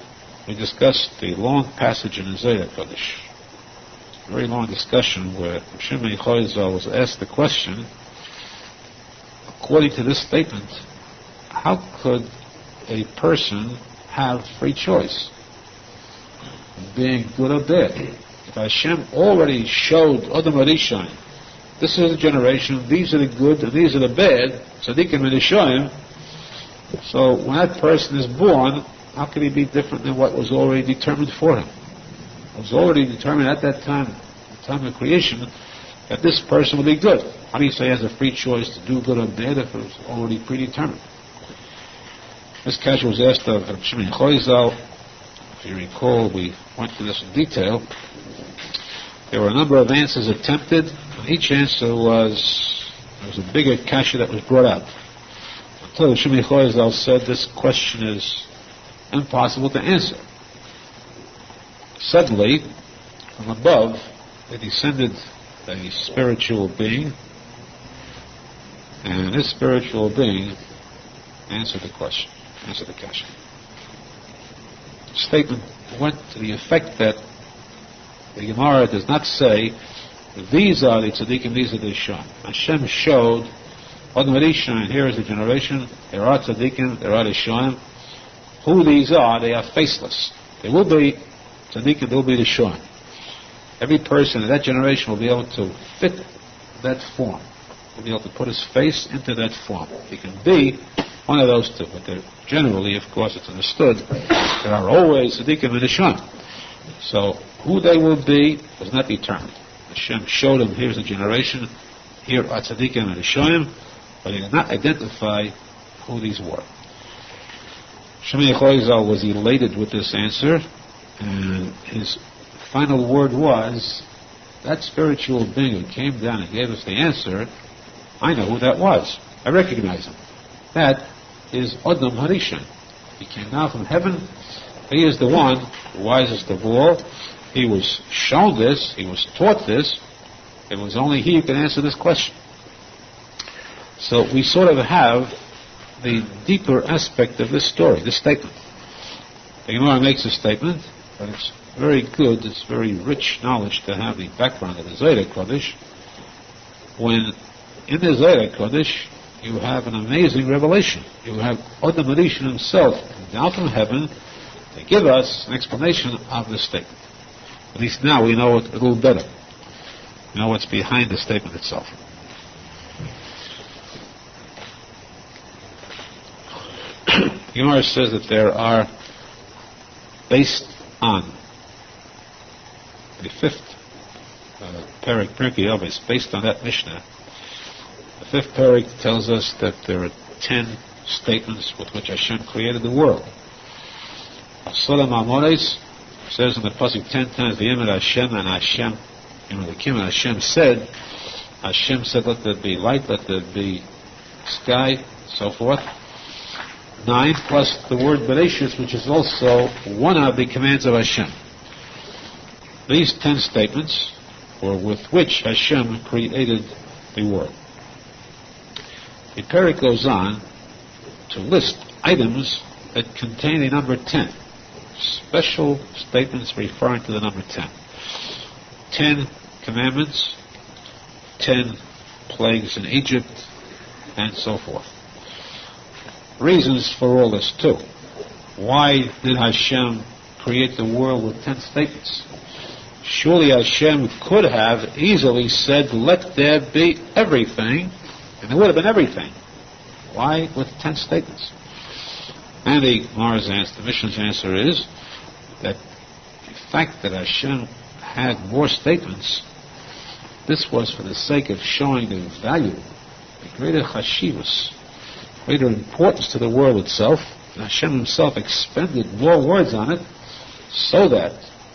we discussed the long passage in the Zohar Kodesh. A very long discussion where Shimon Arizal was asked the question, according to this statement, how could a person have free choice, being good or bad? If Hashem already showed Adam Arishon, this is the generation, these are the good and these are the bad, tzadikim and Rishonim, so when that person is born, how can he be different than what was already determined for him? It was already determined at that time, the time of creation, that this person will be good. How do you say he has a free choice to do good or bad if it was already predetermined? This question was asked of Shimon Arizal. If you recall, we went through this in detail. There were a number of answers attempted, and each answer there was a bigger kasha that was brought out. Until Shimon Arizal said this question is impossible to answer. Suddenly, from above, there descended a spiritual being, and this spiritual being answered the question, answered the question. The statement went to the effect that the Gemara does not say, these are the tzadikim, these are the Rishon. Hashem showed, Adam Arishon, here is the generation, there are tzadikim, there are Rishonim. Who these are, they are faceless. There will be tzadikim, there will be Rishonim. Every person in that generation will be able to fit that form. Will be able to put his face into that form. He can be one of those two, but generally, of course, it's understood, there are always tzadikim and Rishonim. So, who they will be was not determined. Hashem showed him, here's the generation, here are tzadikim and Rishonim, but he did not identify who these were. Shemini Arizal was elated with this answer, and his final word was, that spiritual being who came down and gave us the answer, I know who that was. I recognize him. That is Adam Harishon. He came down from heaven. He is the one, the wisest of all. He was shown this. He was taught this. It was only he who could answer this question. So we sort of have the deeper aspect of this story, this statement. The Gemara makes a statement, but it's very good, it's very rich knowledge to have the background of the Zohar Kodesh. When in the Zohar Kodesh you have an amazing revelation. You have Adam Harishon himself down from heaven to give us an explanation of the statement. At least now we know it a little better. We know what's behind the statement itself. The Gemara says that there are, based on the fifth parak, Pirkei Avos, based on that Mishnah, the fifth parak tells us that there are 10 statements with which Hashem created the world. Salam Amores says in the posek 10 times, V'yimad Hashem and Hashem, and Hashem said, let there be light, let there be sky, so forth. 9 plus the word Bereshis, which is also one of the commands of Hashem. These 10 statements were with which Hashem created the world. The parak goes on to list items that contain the number 10. Special statements referring to the number 10. 10 commandments, 10 plagues in Egypt, and so forth. Reasons for all this too. Why did Hashem create the world with 10 statements? Surely Hashem could have easily said, let there be everything, and there would have been everything. Why with 10 statements? And the Gemara's answer, the Mishnah's answer is that the fact that Hashem had more statements, this was for the sake of showing the value, the greater Chassidus, greater importance to the world itself. And Hashem himself expended more words on it, so that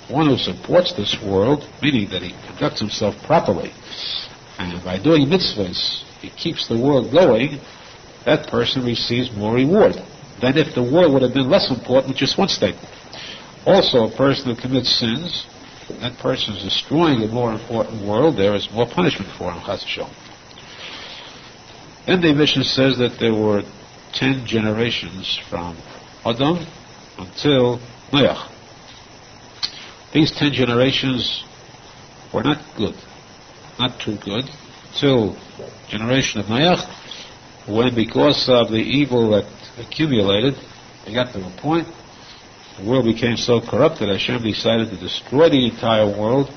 one who supports this world, meaning that he conducts himself properly, and by doing mitzvahs, he keeps the world going, that person receives more reward than if the world would have been less important with just one statement. Also, a person who commits sins, that person is destroying a more important world, there is more punishment for him, chas v'shalom. Then the Mishnah says that there were 10 generations from Adam until Noach. These 10 generations were not good, not too good, till generation of Noach, when because of the evil that accumulated, they got to a point, the world became so corrupt that Hashem decided to destroy the entire world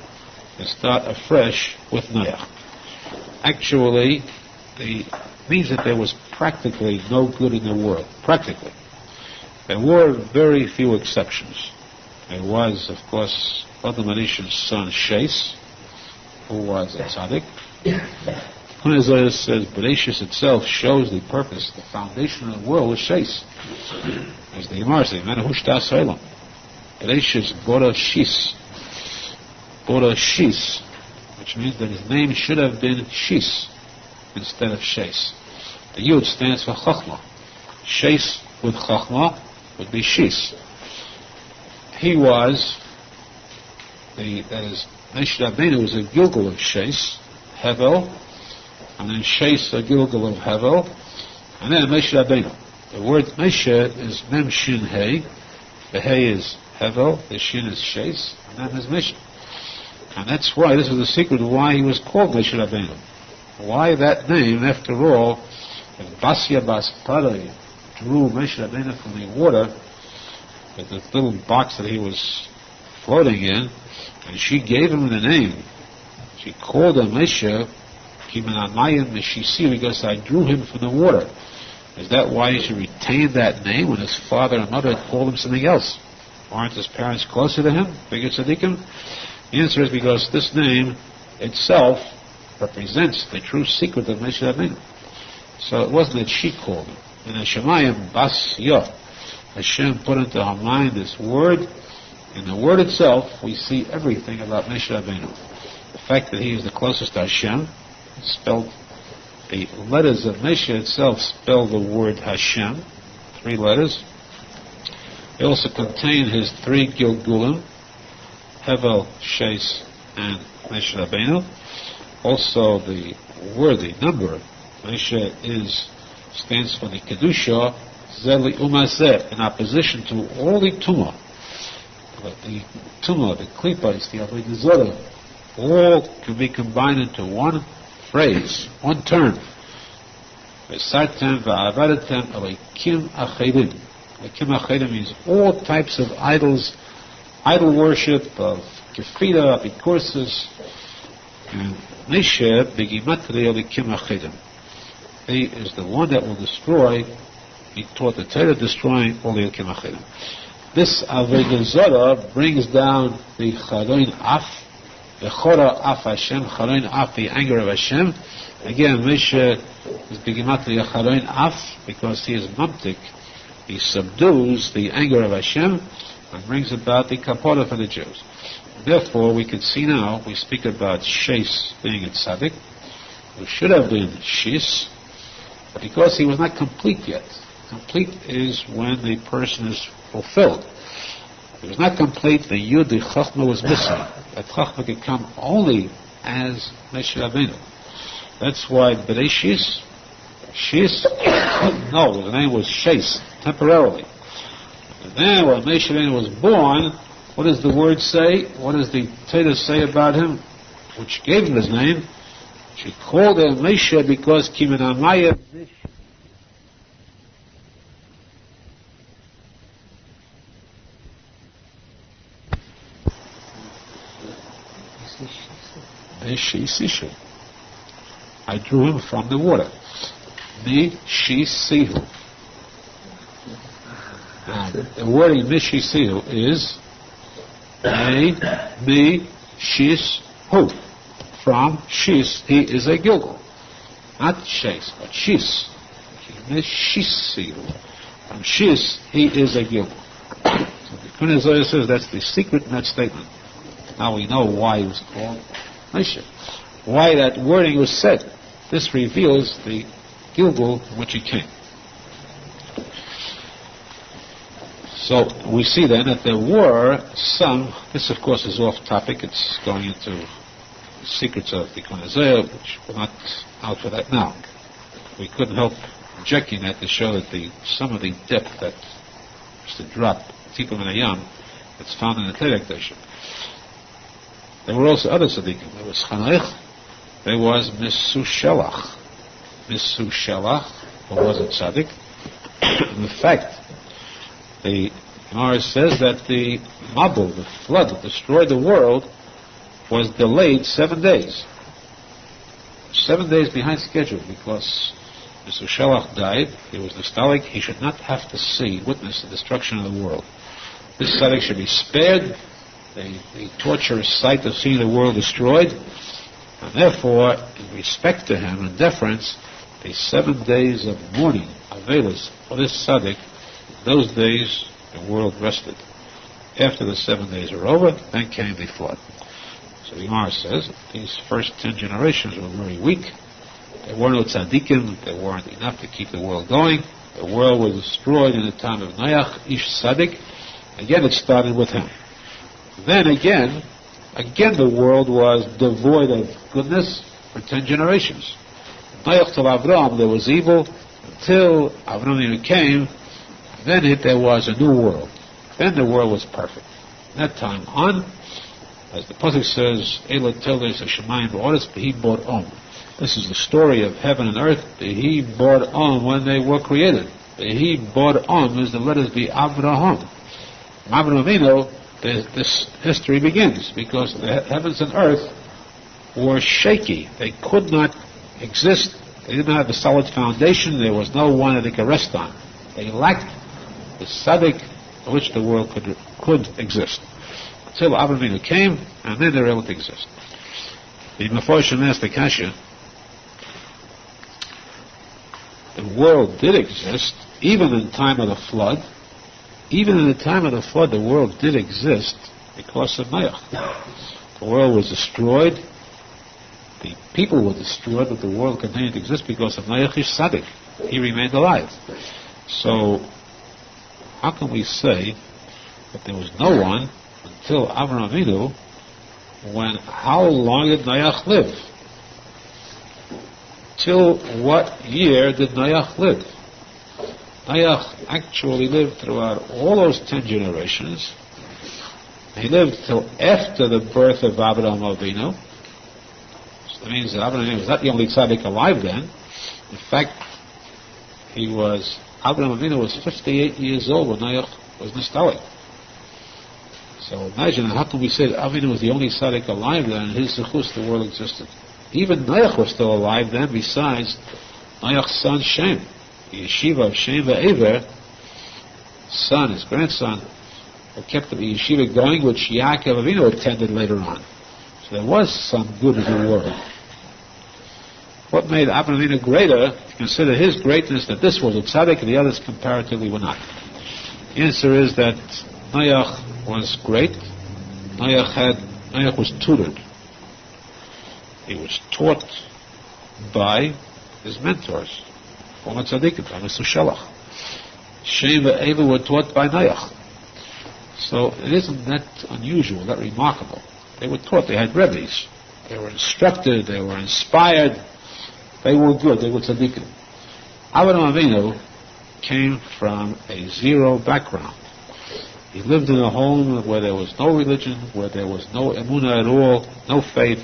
and start afresh with Noach. Actually, it means that there was practically no good in the world. Practically. There were very few exceptions. There was, of course, Adam Harishon's son, Shais, who was a tzadik. Tikuney Zohar says, Bereshis itself shows the purpose, the foundation of the world was Shais. As the Gemara says, Menahushtas Olam. Bereshis Bora Shis. Bora Shis, which means that his name should have been Shis instead of Shais. The Yud stands for Chachma. Shais with Chachma would be Shis. He was, Moshe Rabbeinu was a Gilgal of Shais, Hevel, and then Shais a Gilgal of Hevel, and then Moshe Rabbeinu. The word Moshe is Mem Shin Hey. The Hey is Hevel, the Shin is Shais, and then there's Moshe. And that's why, this is the secret of why he was called Moshe Rabbeinu. Why that name, after all, if Basya Bas Parai drew Moshe Rabbeinu from the water with the little box that he was floating in, and she gave him the name. She called him Moshe, because I drew him from the water. Is that why he should retain that name when his father and mother had called him something else? Aren't his parents closer to him, bigger tzaddikim? The answer is because this name itself represents the true secret of Moshe Rabbeinu. So it wasn't that she called him. In the Shemayim Bas Yah, Hashem put into our mind this word. In the word itself, we see everything about Moshe Rabbeinu. The fact that he is the closest to Hashem, spelled the letters of Moshe itself spell the word Hashem, 3 letters. They also contain his 3 Gilgulim, Hevel, Shes, and Moshe Rabbeinu. Also, the word, the number, Moshe stands for the Kedusha, Zeli Umazeh, in opposition to all the Tumah. The Tumah, the Klippas, the Avodah Zarah, all can be combined into one phrase, one term. V'sartem v'avadatem elokim achedim. Elokim achedim means all types of idols, idol worship, of kefira, apikorsis, and Moshe begimatri elokim achedim. He is the one that will destroy. He taught the Torah destroying all the elokim achedim. This Avodah Zarah brings down the Charoin Af, the Chora Af Hashem, Charoin Af, the anger of Hashem. Again, Moshe is begimatri Charoin Af because he is mamtik. He subdues the anger of Hashem and brings about the kapara for the Jews. Therefore, we can see now, we speak about Shes being a tzadik, who should have been Shis, because he was not complete yet. Complete is when the person is fulfilled. It was not complete, the Yud, the Chachma was missing. That Chachma could come only as Moshe Rabbeinu. That's why Bereshis, Shis, no, the name was Shes, temporarily. And then when Moshe Rabbeinu was born, what does the word say? What does the Torah say about him, which gave him his name? She called him Moshe because Kimin Amaya. I drew him from the water. Mishisihu. The wording Mishisihu is Shis-hu. From Shis, he is a Gilgal. Not Shes, but Shis. Mishisihu. From Shis, he is a Gilgal. So the Tikuney Zohar says that's the secret in that statement. Now we know why he was called Moshe. Why that wording was said. This reveals the Gilgal in which he came. So we see then that there were some, this of course is off topic, it's going into the secrets of the Tikuney Zohar, which we're not out for that now. We couldn't help objecting that to show that some of the depth that is to drop, Tikkun Minayam, that's found in the Torah Kedusha. There were also other tzaddikim. There was Chanech, there was Misushelach. Misushelach, who was a tzaddik. In fact, the Gemara says that the Mabul, the flood that destroyed the world, was delayed 7 days. 7 days behind schedule because Misushelach died. He was nostalgic. He should not have to witness the destruction of the world. This tzaddik should be spared the torturous sight of seeing the world destroyed, and therefore, in respect to him and deference, the 7 days of mourning, Avelis, for this tzaddik, those days the world rested. After the 7 days were over, then came the flood. So the Gemara says these first 10 generations were very weak. There were no tzaddikim, there weren't enough to keep the world going. The world was destroyed in the time of Noach, Ish Tzaddik. Again, it started with him. Then again the world was devoid of goodness for 10 generations. Noach till Avraham there was evil, until Avraham came, then there was a new world. Then the world was perfect. From that time on, as the posek says, Ela Teles Hashemayim V'Oretz B'Hi Bod Om. This is the story of heaven and earth, B'Hi Bod Om, when they were created. B'Hi Bod Om is the letters B'Hi Avraham. Avraham Avinu, this history begins, because the heavens and earth were shaky. They could not exist. They didn't have a solid foundation. There was no one that they could rest on. They lacked the tzaddik on which the world could exist. Until Avraham came, and then they were able to exist. The Meforshim asked the Kasha, the world did exist, even in the time of the flood, even in the time of the flood, the world did exist because of Noach. The world was destroyed. The people were destroyed, but the world continued to exist because of Noach ish tzadik. He remained alive. So, how can we say that there was no one until Avraham Avinu? When how long did Noach live? Till what year did Noach live? Noach actually lived throughout all those 10 generations. He lived till after the birth of Avraham Avinu. So that means that Avraham Avinu was not the only tzaddik alive then. In fact, Avraham Avinu was 58 years old when Noach was nistalik. So imagine, how can we say that Avinu was the only tzaddik alive then, and his zechus, the world existed? Even Noach was still alive then, besides Noach's son Shem. The yeshiva of Shem Ve'ever, son, his grandson, kept the yeshiva going, which Yaakov Avinu attended later on. So there was some good in the world. What made Avraham Avinu greater, to consider his greatness, that this was a tzaddik and the others comparatively were not? The answer is that Noach was great. Noach was tutored. He was taught by his mentors, former tzaddikim, by Mr. Shelach. Shem and Eva were taught by Noach. So it isn't that unusual, that remarkable. They were taught, they had rebbes. They were instructed, they were inspired, they were good, they were tzaddikim. Avraham Avinu came from a zero background. He lived in a home where there was no religion, where there was no emunah at all, no faith.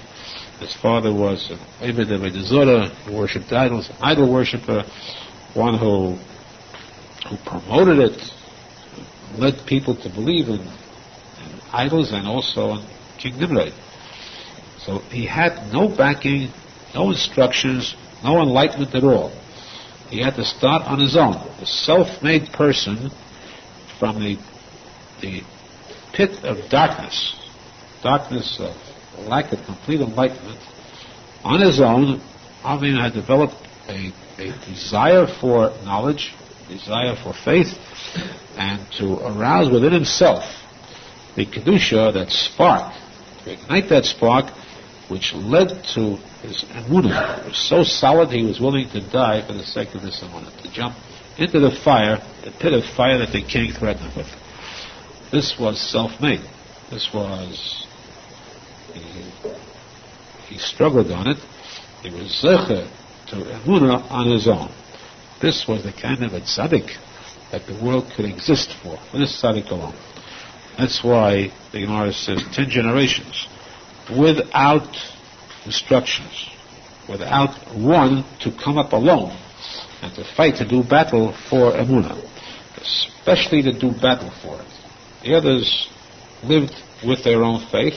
His father was an Eved of Zorah, who worshipped idols, an idol worshiper, one who promoted it, led people to believe in idols and also in King Nimrod. So he had no backing, no instructions, no enlightenment at all. He had to start on his own, a self-made person from the pit of darkness of lack of complete enlightenment. On his own, Avinu had developed a desire for knowledge, desire for faith, and to arouse within himself the kedusha, that spark, to ignite that spark, which led to his emunah. It was so solid he was willing to die for the sake of this emunah, to jump into the fire, the pit of fire that the king threatened him with. This was self-made. This was, he struggled on it. He was zecher to emunah on his own. This was the kind of a tzaddik that the world could exist for this tzaddik alone. That's why the Gemara says 10 generations, without instructions, without one to come up alone and to fight, to do battle for emunah, especially to do battle for it. The others lived with their own faith.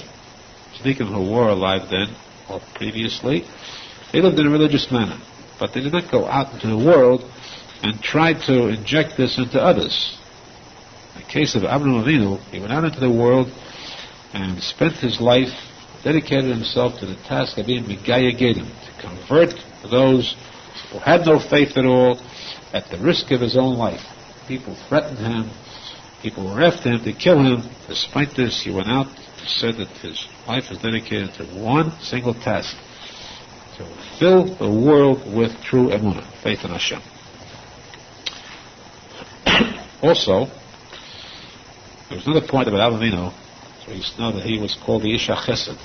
Tzaddikim who were alive then or previously, they lived in a religious manner, but they did not go out into the world and try to inject this into others. In the case of Avraham Avinu, he went out into the world and spent his life, dedicated himself to the task of being Megaya Gedim, to convert those who had no faith at all at the risk of his own life. People threatened him, people were after him to kill him. Despite this, he went out and said that his life was dedicated to one single task, to fill the world with true emunah, faith in Hashem. Also, there was another point about Avinu, so you know that he was called the Ish HaChesed,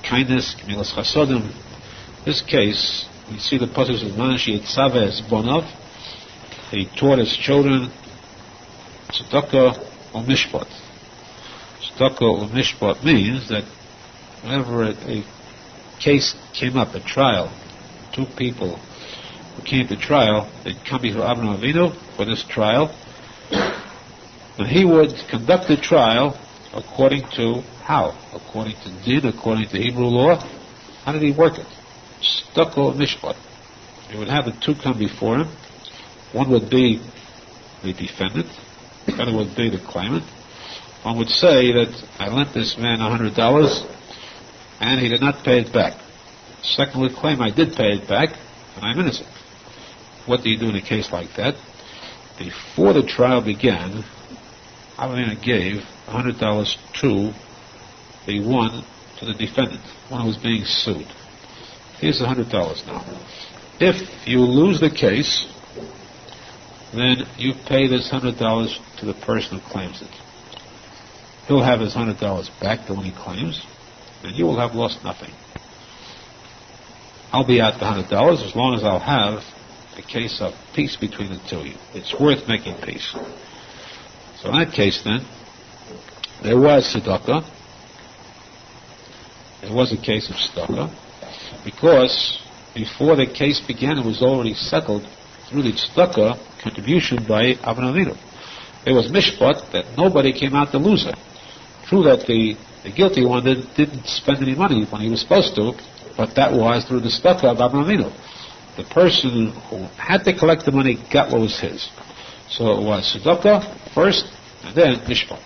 kindness, Gemilas Chasodim. In this case, we see the posek of Manashi Yitzaveh es Bonov. He taught his children tzedakah or mishpat. Tzedakah or mishpat means that whenever a case came up, a trial, two people who came to trial, they'd come before Avraham Avinu for this trial, and he would conduct the trial according to how? According to din, according to Hebrew law. How did he work it? Tzedakah or mishpat. He would have the two come before him. One would be the defendant, the other would be the claimant. One would say that I lent this man $100 and he did not pay it back. The second would claim I did pay it back and I'm innocent. What do you do in a case like that? Before the trial began, Avraham gave $100 to the defendant, one who was being sued. Here's $100 now. If you lose the case, then you pay this $100 to the person who claims it. He'll have his $100 back the one he claims, and you will have lost nothing. I'll be out the $100 as long as I'll have a case of peace between the two of you. It's worth making peace. So in that case then, there was tzedakah. There was a case of tzedakah, because before the case began, it was already settled through the tzedakah contribution by Avraham Avinu. There was mishpat that nobody came out the loser. True that the guilty one didn't spend any money when he was supposed to, but that was through the tzedakah of Avraham Avinu. The person who had to collect the money got what was his. So it was tzedakah first, and then mishpat.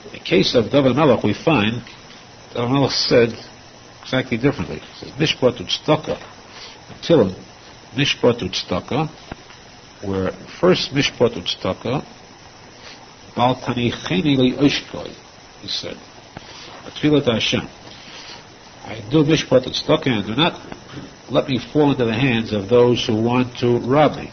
In the case of David Melech, we find David Melech said exactly differently. He says mishpat u'tzedakah. Until mishpat u'tzedakah, where first mishpat u'tzedakah, bal tanicheni li'oshkoi, he said, Atfilat Hashem, I do mishpat u'tzedakah, and do not let me fall into the hands of those who want to rob me.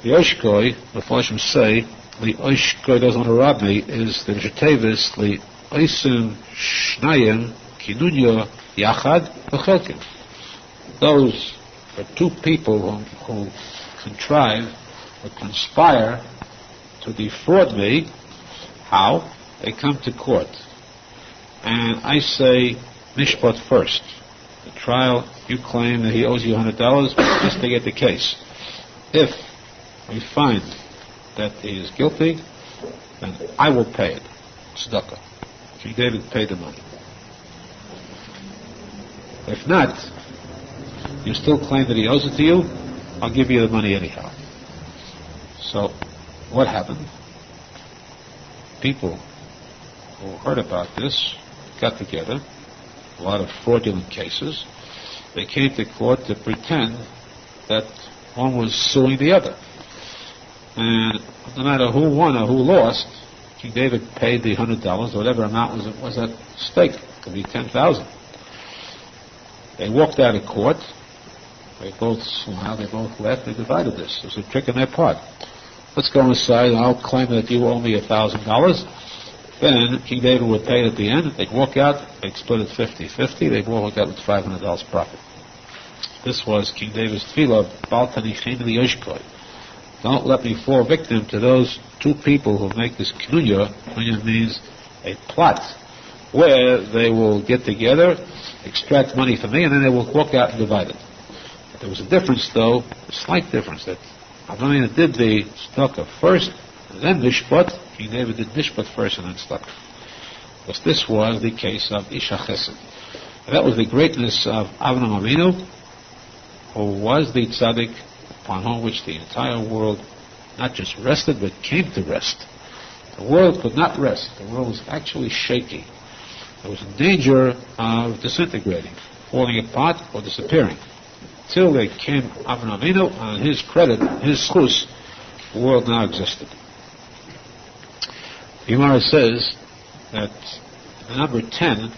The oshkoi, the Fashim say, the oshkoi doesn't want to rob me, is the Jetavis, the oisim shnayim kinunya yachad v'chelkim. Those are two people who contrive or conspire to defraud me. How? They come to court. And I say, mishpat first. The trial, you claim that he owes you $100 just to get the case. If we find that he is guilty, then I will pay it. Tzedakah. King David paid the money. If not, you still claim that he owes it to you, I'll give you the money anyhow. So, what happened? People who heard about this got together, a lot of fraudulent cases. They came to court to pretend that one was suing the other. And no matter who won or who lost, King David paid the $100, or whatever amount was at stake. It could be $10,000. They walked out of court. They both smiled, they both laughed, they divided this. It was a trick on their part. Let's go inside, and I'll claim that you owe me $1,000. Then King David would pay it at the end. They'd walk out, they'd split it 50-50, they'd walk out with $500 profit. This was King David's tefillah of Bal Tanicheni Li'oshkoi. Don't let me fall victim to those two people who make this knunya. Knunya means a plot, where they will get together, extract money from me, and then they will walk out and divide it. But there was a difference, though, a slight difference, that Avraham did the tzedakah first, and then mishpat. King David did mishpat first and then tzedakah. Because this was the case of Isha Chesed. And that was the greatness of Avraham Avinu, who was the tzadik upon whom which the entire world not just rested, but came to rest. The world could not rest. The world was actually shaky. It was in danger of disintegrating, falling apart, or disappearing. Till there came Avraham Avinu, on his credit, his schus, the world now existed. The Gemara says that the number 10,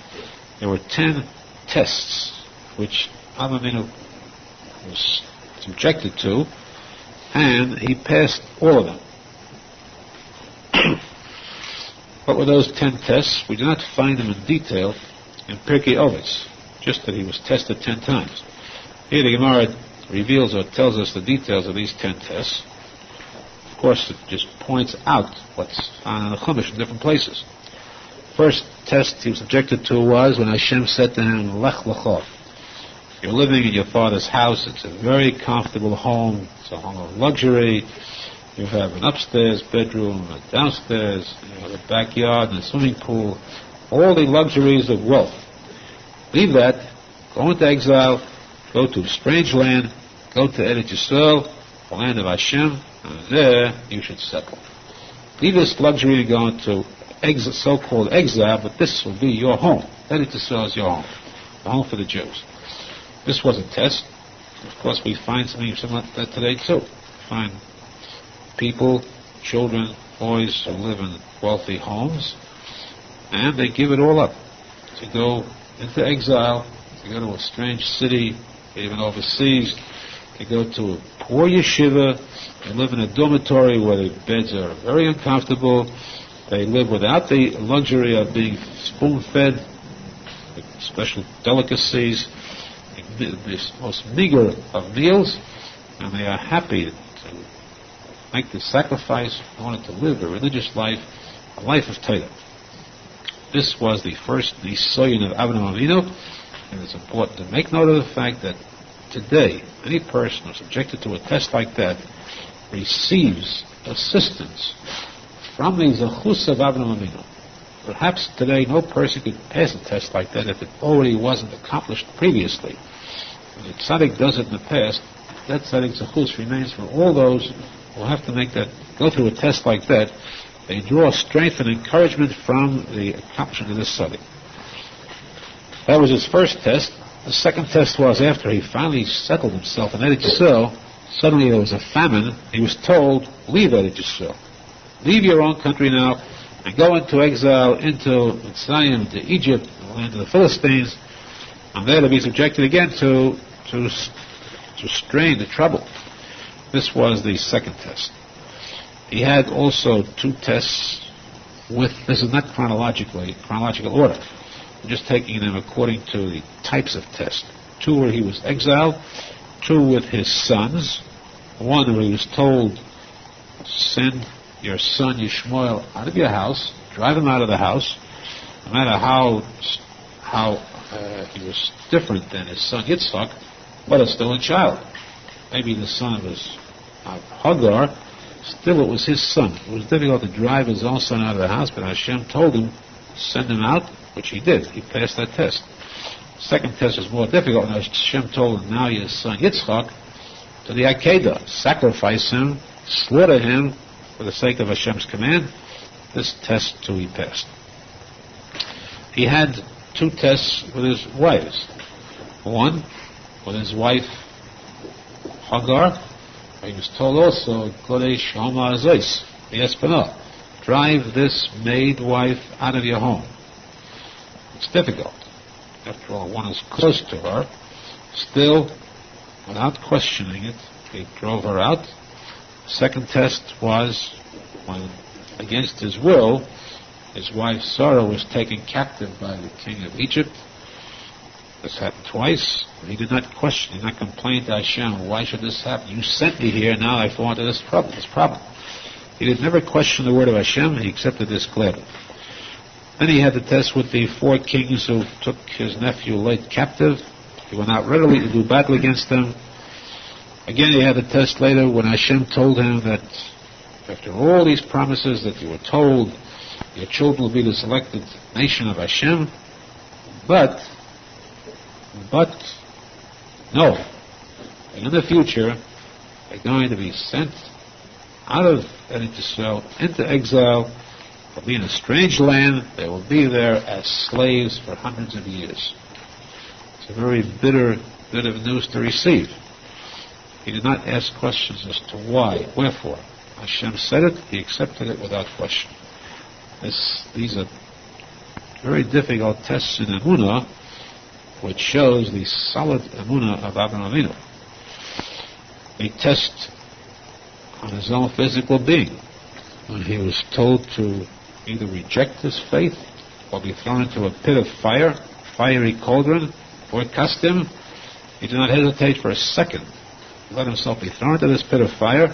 there were 10 tests which Avraham Avinu was subjected to, and he passed all of them. What were those 10 tests? We do not find them in detail in Pirkei Avos, just that he was tested 10 times. Here the Gemara reveals or tells us the details of these 10 tests. Of course, it just points out what's found in the Chumash in different places. First test he was subjected to was when Hashem said to him, Lech Lecha. You're living in your father's house. It's a very comfortable home. It's a home of luxury. You have an upstairs bedroom, a downstairs, you have a backyard and a swimming pool. All the luxuries of wealth. Leave that. Go into exile. Go to a strange land. Go to Eretz Yisrael, the land of Hashem, and there you should settle. Leave this luxury and go into so-called exile, but this will be your home. Eretz Yisrael is your home. The home for the Jews. This was a test. Of course, we find something similar to that today, too. We find people children, boys who live in wealthy homes, and they give it all up to go into exile, to go to a strange city, even overseas, to go to a poor yeshiva. They live in a dormitory where the beds are very uncomfortable. They live without the luxury of being spoon-fed, special delicacies, the most meager of meals, and they are happy to make the sacrifice in order to live a religious life, a life of Torah. This was the first nisoyin of Avraham Avinu, and it's important to make note of the fact that today, any person who's subjected to a test like that receives assistance from the zechus of Avraham Avinu. Perhaps today no person could pass a test like that if it already wasn't accomplished previously. When the tzadik does it in the past, that tzadik zechus remains for all those who have to go through a test like that. They draw strength and encouragement from the accomplishment of this tzadik. That was his first test. The second test was after he finally settled himself in Eretz Yisrael. Suddenly there was a famine. He was told, leave Eretz Yisrael. Leave your own country now and go into exile, into Mitzrayim, to Egypt, the land of the Philistines, and there to be subjected again to strain, to trouble. This was the second test. He had also two tests this is not chronological order. I'm just taking them according to the types of tests. Two where he was exiled, two with his sons. One where he was told, send your son Yishmael out of your house, drive him out of the house, no matter how he was different than his son Yitzchak, but it's still a child. Maybe the son of his Hagar, still it was his son. It was difficult to drive his own son out of the house, but Hashem told him, send him out, which he did. He passed that test. Second test was more difficult, and Hashem told him, now your son Yitzchak, to the Akedah, sacrifice him, slaughter him, for the sake of Hashem's command. This test too he passed. He had two tests with his wives. One with his wife Hagar. He was told also, Kodesh Homa Azois, drive this maid wife out of your home. It's difficult. After all, one is close to her. Still, without questioning it, he drove her out. Second test was when, against his will, his wife Sarah was taken captive by the king of Egypt. This happened twice. He did not question, he did not complain to Hashem, why should this happen? You sent me here, now I fall into this problem. He did never question the word of Hashem, he accepted this gladly. Then he had the test with the four kings who took his nephew late captive. He went out readily to do battle against them. Again, he had the test later when Hashem told him that after all these promises that you were told, your children will be the selected nation of Hashem, but no, in the future, they're going to be sent out of Eretz Yisrael into exile. They'll be in a strange land. They will be there as slaves for hundreds of years. It's a very bitter bit of news to receive. He did not ask questions as to why, wherefore. Hashem said it, he accepted it without question. These are very difficult tests in Emunah, which shows the solid Emunah of Avraham Avinu. A test on his own physical being, when he was told to either reject his faith or be thrown into a pit of fire, fiery cauldron, or cast him, he did not hesitate for a second. He let himself be thrown into this pit of fire,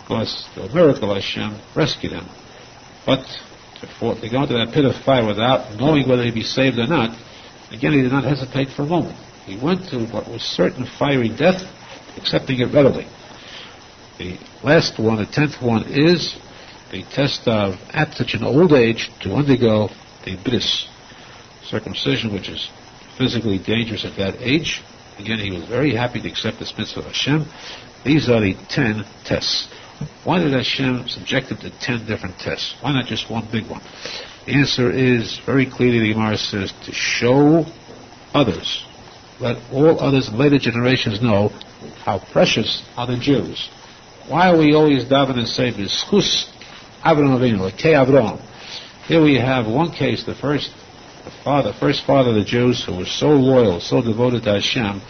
because the miracle of Hashem rescued him. But to go into that pit of fire without knowing whether he'd be saved or not, again, he did not hesitate for a moment. He went to what was certain fiery death, accepting it readily. The last one, the 10th one, is the test of, at such an old age, to undergo the bris, circumcision, which is physically dangerous at that age. Again, he was very happy to accept this mitzvah of Hashem. These are the 10 tests. Why did Hashem subject him to 10 different tests? Why not just one big one? The answer is very clearly, the Gemara says, to show others, let all others in later generations know how precious are the Jews. Why are we always daven and say, B'schus Avraham Avinu, like Aharon. Here we have one case, the first father of the Jews, who was so loyal, so devoted to Hashem.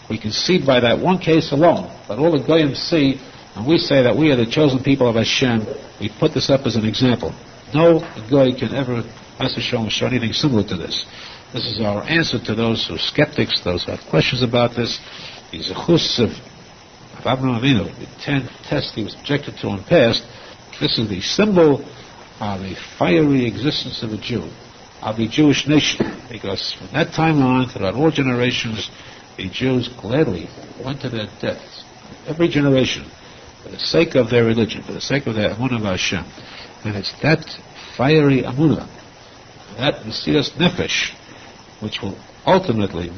We can see by that one case alone, but all the Goyim see, and we say that we are the chosen people of Hashem. We put this up as an example. No Goy can ever, show anything similar to this. This is our answer to those who are skeptics, those who have questions about this. The zechus of Avraham Avinu, the 10 tests he was objected to and passed. This is the symbol of the fiery existence of a Jew, of the Jewish nation, because from that time on, throughout all generations, the Jews gladly went to their deaths, every generation, for the sake of their religion, for the sake of their Amunah of Hashem. And it's that fiery Amunah, that Mesiras Nefesh, which will ultimately